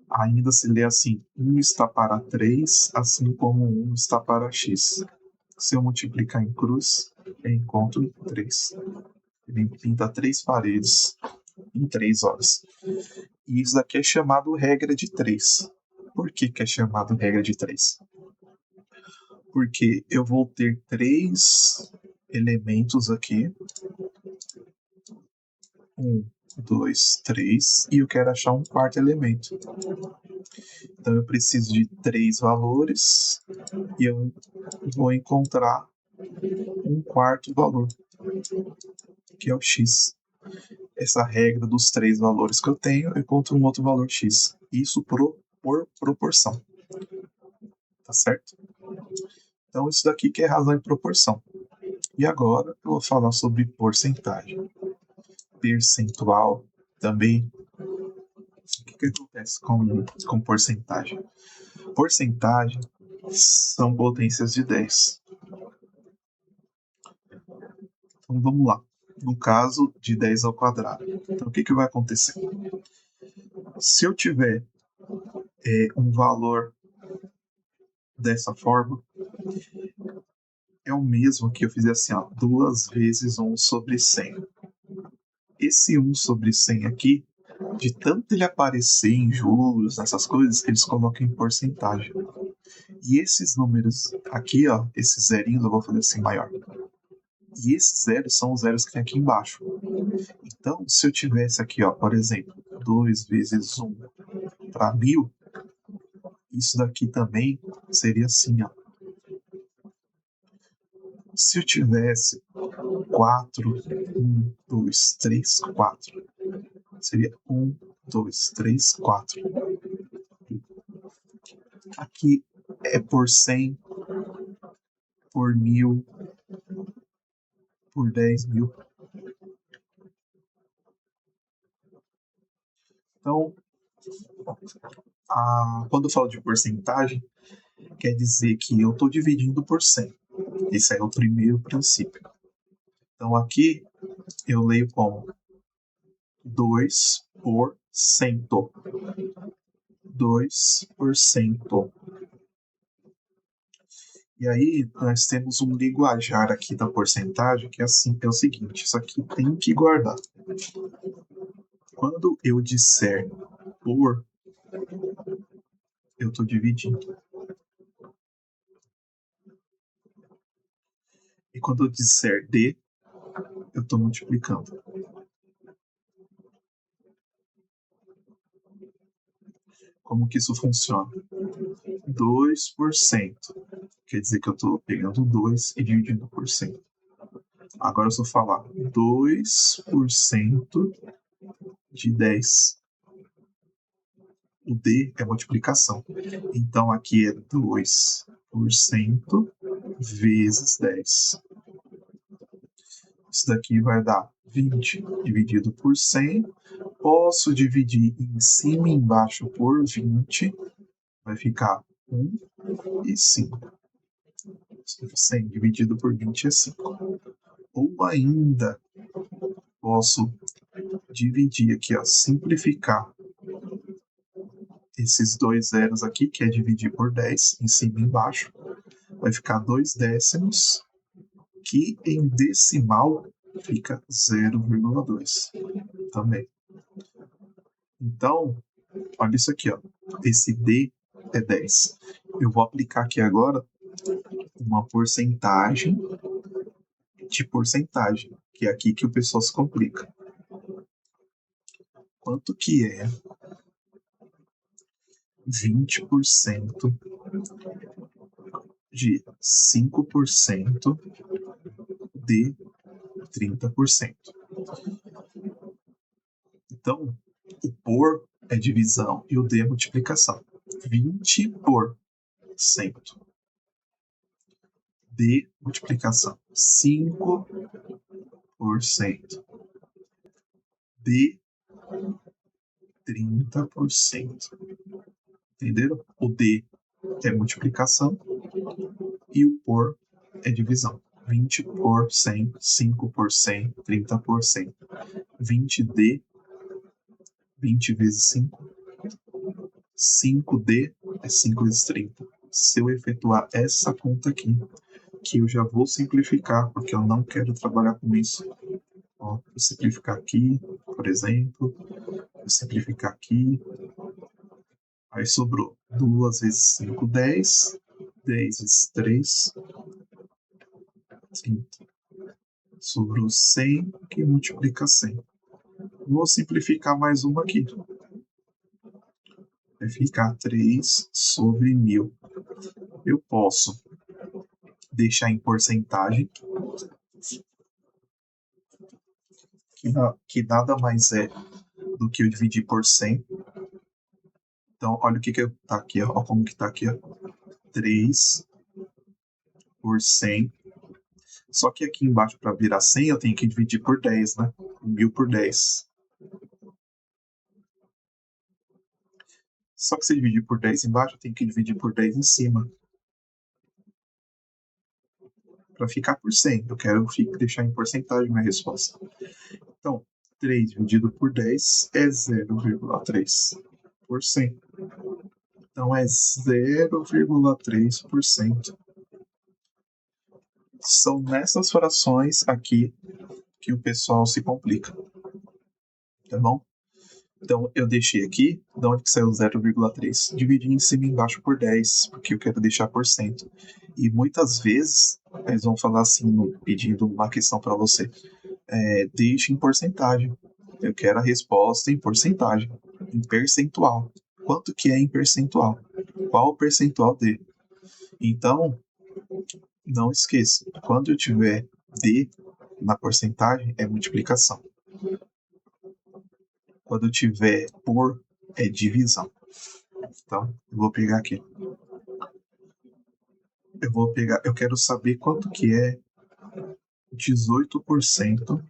Speaker 1: Ainda se lê assim: 1 está para 3, assim como 1 está para x. Se eu multiplicar em cruz, eu encontro 3. Ele pinta 3 paredes em 3 horas. E isso aqui é chamado regra de 3. Por que é chamado regra de 3? Porque eu vou ter 3 elementos aqui. 1, 2, 3. E eu quero achar um quarto elemento. Então eu preciso de 3 valores e eu vou encontrar um quarto valor, que é o x. Essa regra dos 3 valores que eu tenho, eu encontro um outro valor x. Isso por proporção. Tá certo? Então isso daqui que é razão e proporção. E agora eu vou falar sobre porcentagem. Percentual também. O que acontece com porcentagem? Porcentagem são potências de 10. Então vamos lá. No caso de 10 ao quadrado. Então o que vai acontecer? Se eu tiver um valor dessa forma, é o mesmo que eu fizer assim, ó, 2 vezes 1 sobre 100. Esse 1 sobre 100 aqui, de tanto ele aparecer em juros, essas coisas, eles colocam em porcentagem. E esses números aqui, ó, esses zerinhos eu vou fazer assim maior. E esses zeros são os zeros que tem aqui embaixo. Então, se eu tivesse aqui, ó, por exemplo, 2 vezes 1 para 1000, isso daqui também seria assim, ó. Se eu tivesse 4, 1, 2, 3, 4, seria 1, 2, 3, 4. Aqui é por 100, por 1000, por 10.000. Então, quando eu falo de porcentagem, quer dizer que eu estou dividindo por 100. Esse é o primeiro princípio. Então, aqui eu leio como 2%. 2%. E aí, nós temos um linguajar aqui da porcentagem que é assim, é o seguinte, isso aqui tem que guardar. Quando eu disser por, eu estou dividindo. E quando eu disser de, eu estou multiplicando. Como que isso funciona? 2%. Quer dizer que eu estou pegando 2 e dividindo por 100. Agora eu só falar 2% de 10. O D é multiplicação. Então, aqui é 2% vezes 10. Isso daqui vai dar 20 dividido por 100. Posso dividir em cima e embaixo por 20. Vai ficar 1 e 5. 100 dividido por 20 é 5. Ou ainda, posso dividir aqui, ó, simplificar esses dois zeros aqui, que é dividir por 10, em cima e embaixo. Vai ficar 2 décimos, que em decimal fica 0,2 também. Então, olha isso aqui, ó. Esse D é 10. Eu vou aplicar aqui agora uma porcentagem de porcentagem, que é aqui que o pessoal se complica. Quanto que é 20% de 5% de 30%? Então, o por é divisão e o D é multiplicação. 20 por 100. D, multiplicação. 5%. D, 30%. Entenderam? O D é multiplicação e o por é divisão. 20 por 100, 5 por 100, 30 por 100. 20D, 20 vezes 5. 5D é 5 vezes 30. Se eu efetuar essa conta aqui, que eu já vou simplificar, porque eu não quero trabalhar com isso. Ó, vou simplificar aqui, por exemplo. Vou simplificar aqui. Aí sobrou 2 vezes 5, 10. 10 vezes 3, 30. Sobrou 100, que multiplica 100. Vou simplificar mais uma aqui. Vai ficar 3 sobre 1000. Eu posso deixar em porcentagem, que nada mais é do que eu dividir por 100. Então, olha o que tá aqui, ó. Olha como que tá aqui, ó. 3 por 100. Só que aqui embaixo, para virar 100, eu tenho que dividir por 10, né? 1000 por 10. Só que se dividir por 10 embaixo, eu tenho que dividir por 10 em cima. Para ficar por 100. Eu quero deixar em porcentagem minha resposta. Então, 3 dividido por 10 é 0,3%. Então, é 0,3%. São nessas frações aqui que o pessoal se complica. Tá bom? Então, eu deixei aqui, de onde que saiu 0,3? Dividi em cima e embaixo por 10, porque eu quero deixar por cento. E muitas vezes, eles vão falar assim, pedindo uma questão para você. Deixe em porcentagem. Eu quero a resposta em porcentagem, em percentual. Quanto que é em percentual? Qual o percentual dele? Então, não esqueça, quando eu tiver D na porcentagem, é multiplicação. Quando eu tiver por, é divisão. Então, eu vou pegar aqui. Eu quero saber quanto que é 18%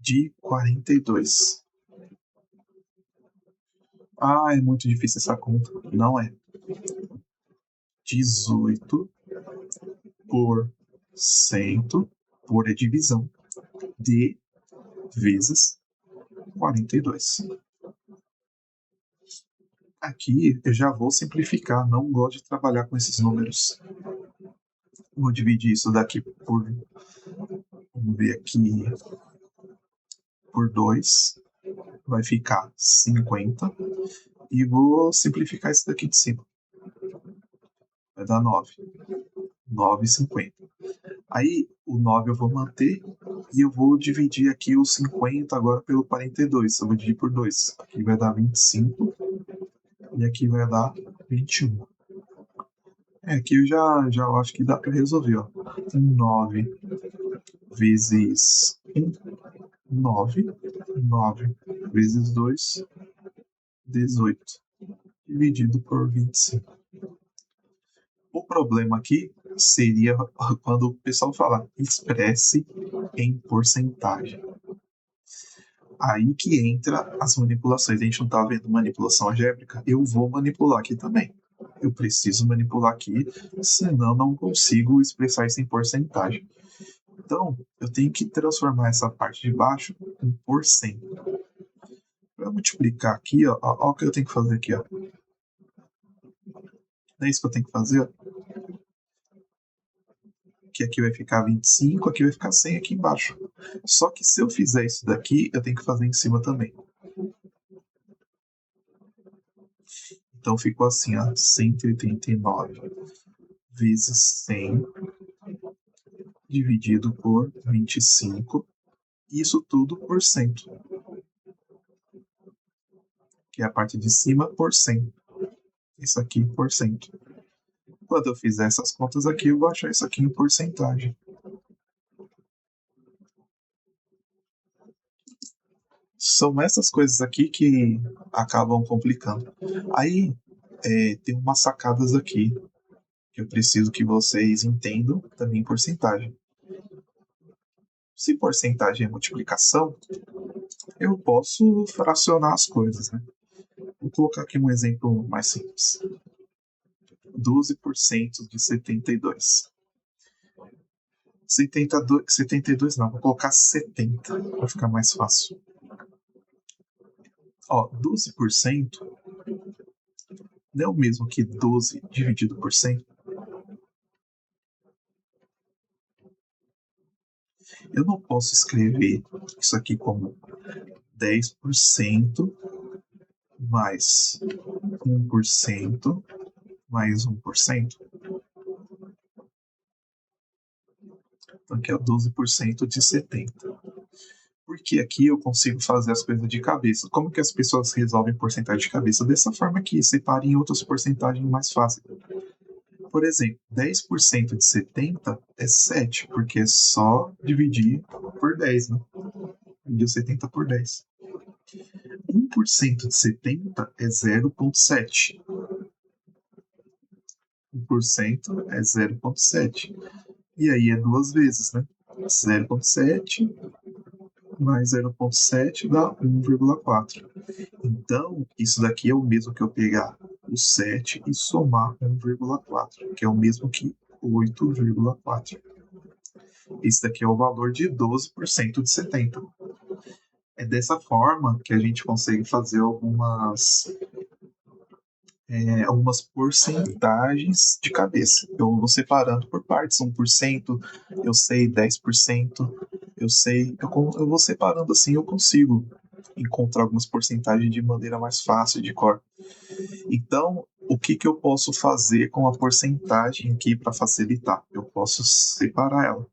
Speaker 1: de 42. Ah, é muito difícil essa conta. Não é. 18 por cento, por é divisão, de vezes 42. Aqui eu já vou simplificar, não gosto de trabalhar com esses números. Vou dividir isso daqui por, vamos ver aqui, por 2, vai ficar 50, e vou simplificar isso daqui de cima. Vai dar 9. 9,50. Aí o 9 eu vou manter e eu vou dividir aqui o 50 agora pelo 42. Eu vou dividir por 2. Aqui vai dar 25 e aqui vai dar 21. Aqui eu já acho que dá para resolver. Ó. 9 vezes 1, 9. 9 vezes 2, 18 dividido por 25. O problema aqui seria quando o pessoal fala expresse em porcentagem. Aí que entra as manipulações. A gente não está vendo manipulação algébrica? Eu vou manipular aqui também. Eu preciso manipular aqui, senão não consigo expressar isso em porcentagem. Então, eu tenho que transformar essa parte de baixo em porcento. Para multiplicar aqui, ó o que eu tenho que fazer aqui, ó. Não é isso que eu tenho que fazer, ó. Que aqui vai ficar 25, aqui vai ficar 100 aqui embaixo. Só que se eu fizer isso daqui, eu tenho que fazer em cima também. Então ficou assim, ó, 189 vezes 100 dividido por 25. Isso tudo por cento. Que é a parte de cima por 100. Isso aqui por cento. Quando eu fizer essas contas aqui, eu vou achar isso aqui em porcentagem. São essas coisas aqui que acabam complicando. Aí tem umas sacadas aqui que eu preciso que vocês entendam também em porcentagem. Se porcentagem é multiplicação, eu posso fracionar as coisas, né? Vou colocar aqui um exemplo mais simples. 12% de 72. 72 não, vou colocar 70 para ficar mais fácil. Ó, 12% não é o mesmo que 12 dividido por 100? Eu não posso escrever isso aqui como 10% mais 1% mais 1%. Então aqui é 12% de 70. Porque aqui eu consigo fazer as coisas de cabeça. Como que as pessoas resolvem porcentagem de cabeça? Dessa forma aqui, separem em outras porcentagens mais fáceis. Por exemplo, 10% de 70 é 7, porque é só dividir por 10, né? Dividir 70 por 10. 1% de 70 é 0,7. 1% é 0,7. E aí é duas vezes, né? 0,7 mais 0,7 dá 1,4. Então, isso daqui é o mesmo que eu pegar o 7 e somar 1,4, que é o mesmo que 8,4. Esse daqui é o valor de 12% de 70. É dessa forma que a gente consegue fazer algumas porcentagens de cabeça. Eu vou separando por partes, 1%, eu sei 10%, eu sei. Eu vou separando assim, eu consigo encontrar algumas porcentagens de maneira mais fácil de cor. Então, o que, que eu posso fazer com a porcentagem aqui para facilitar? Eu posso separar ela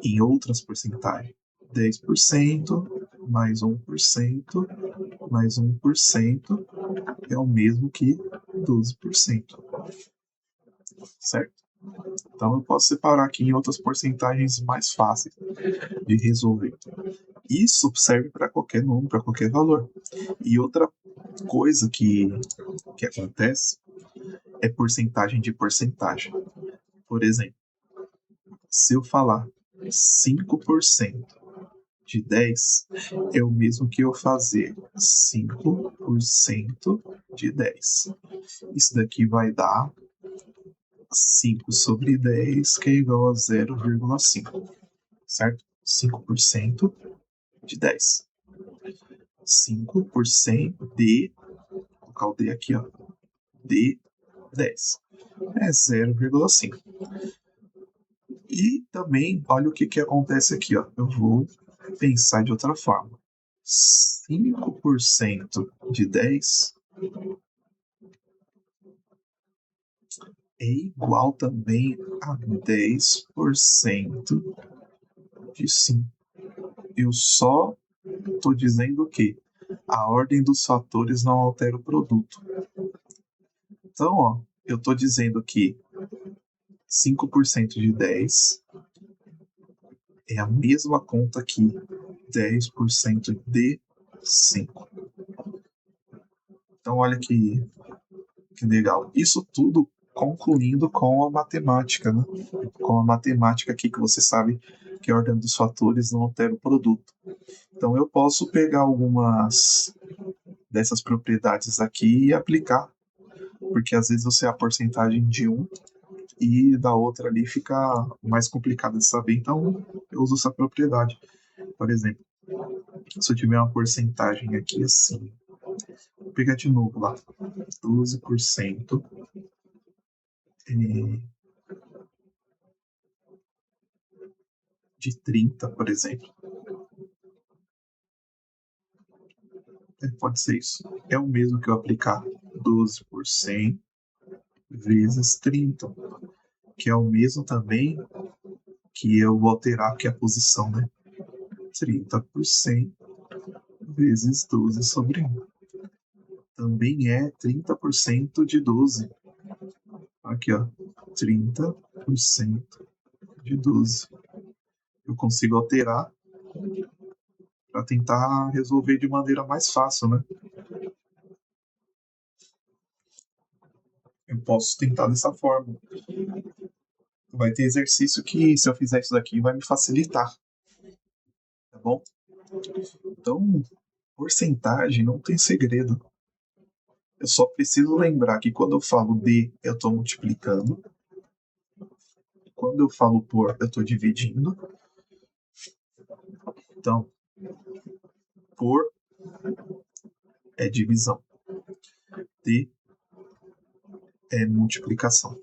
Speaker 1: em outras porcentagens. 10% mais 1% mais 1% é o mesmo que 12%. Certo? Então eu posso separar aqui em outras porcentagens mais fáceis de resolver. Isso serve para qualquer número, para qualquer valor. E outra coisa que acontece é porcentagem de porcentagem. Por exemplo, se eu falar 5% de 10 é o mesmo que eu fazer 5% de 10. Isso daqui vai dar 5 sobre 10, que é igual a 0,5, certo? 5% de 10. 5% de, vou colocar o D aqui, ó, de 10. É 0,5. E também, olha o que, que acontece aqui, ó. Eu vou pensar de outra forma. 5% de 10 é igual também a 10% de 5. Eu só estou dizendo que a ordem dos fatores não altera o produto. Então, ó, eu estou dizendo que 5% de 10 é a mesma conta que 10% de 5. Então, olha que legal. Isso tudo concluindo com a matemática, né? Com a matemática aqui, que você sabe que a ordem dos fatores não altera o produto. Então, eu posso pegar algumas dessas propriedades aqui e aplicar, porque às vezes você é a porcentagem de um e da outra ali fica mais complicado de saber, então eu uso essa propriedade. Por exemplo, se eu tiver uma porcentagem aqui assim, vou pegar de novo lá, 12% de 30, por exemplo. Pode ser isso. É o mesmo que eu aplicar 12% vezes 30, que é o mesmo também que eu vou alterar, que é a posição, né? 30% vezes 12 sobre 1. Também é 30% de 12. Aqui, ó. 30% de 12. Eu consigo alterar para tentar resolver de maneira mais fácil, né? Eu posso tentar dessa forma. Vai ter exercício que, se eu fizer isso daqui, vai me facilitar. Tá bom? Então, porcentagem não tem segredo. Eu só preciso lembrar que quando eu falo de, eu estou multiplicando. Quando eu falo por, eu estou dividindo. Então, por é divisão. De é multiplicação.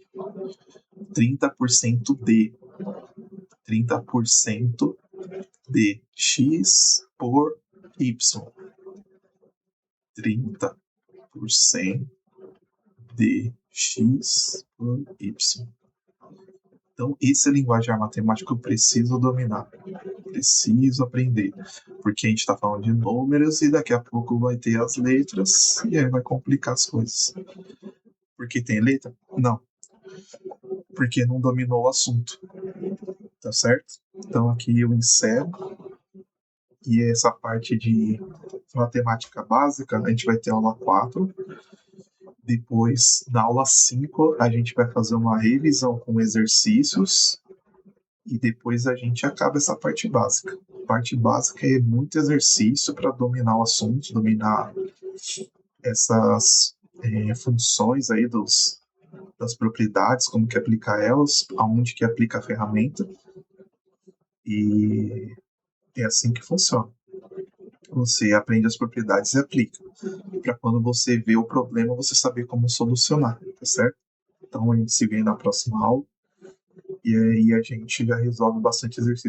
Speaker 1: 30% de 30% de x por y. 30% de x por y. Então, esse é linguajar matemático que eu preciso dominar. Preciso aprender. Porque a gente está falando de números e daqui a pouco vai ter as letras e aí vai complicar as coisas. Porque tem letra? Não. Porque não dominou o assunto. Tá certo? Então aqui eu encerro. E essa parte de matemática básica, a gente vai ter aula 4. Depois, na aula 5, a gente vai fazer uma revisão com exercícios. E depois a gente acaba essa parte básica. A parte básica é muito exercício para dominar o assunto, dominar essas funções aí das propriedades, como que aplicar elas, aonde que aplica a ferramenta. E é assim que funciona. Você aprende as propriedades e aplica. Para quando você vê o problema, você saber como solucionar, tá certo? Então a gente se vê na próxima aula e aí a gente já resolve bastante exercício.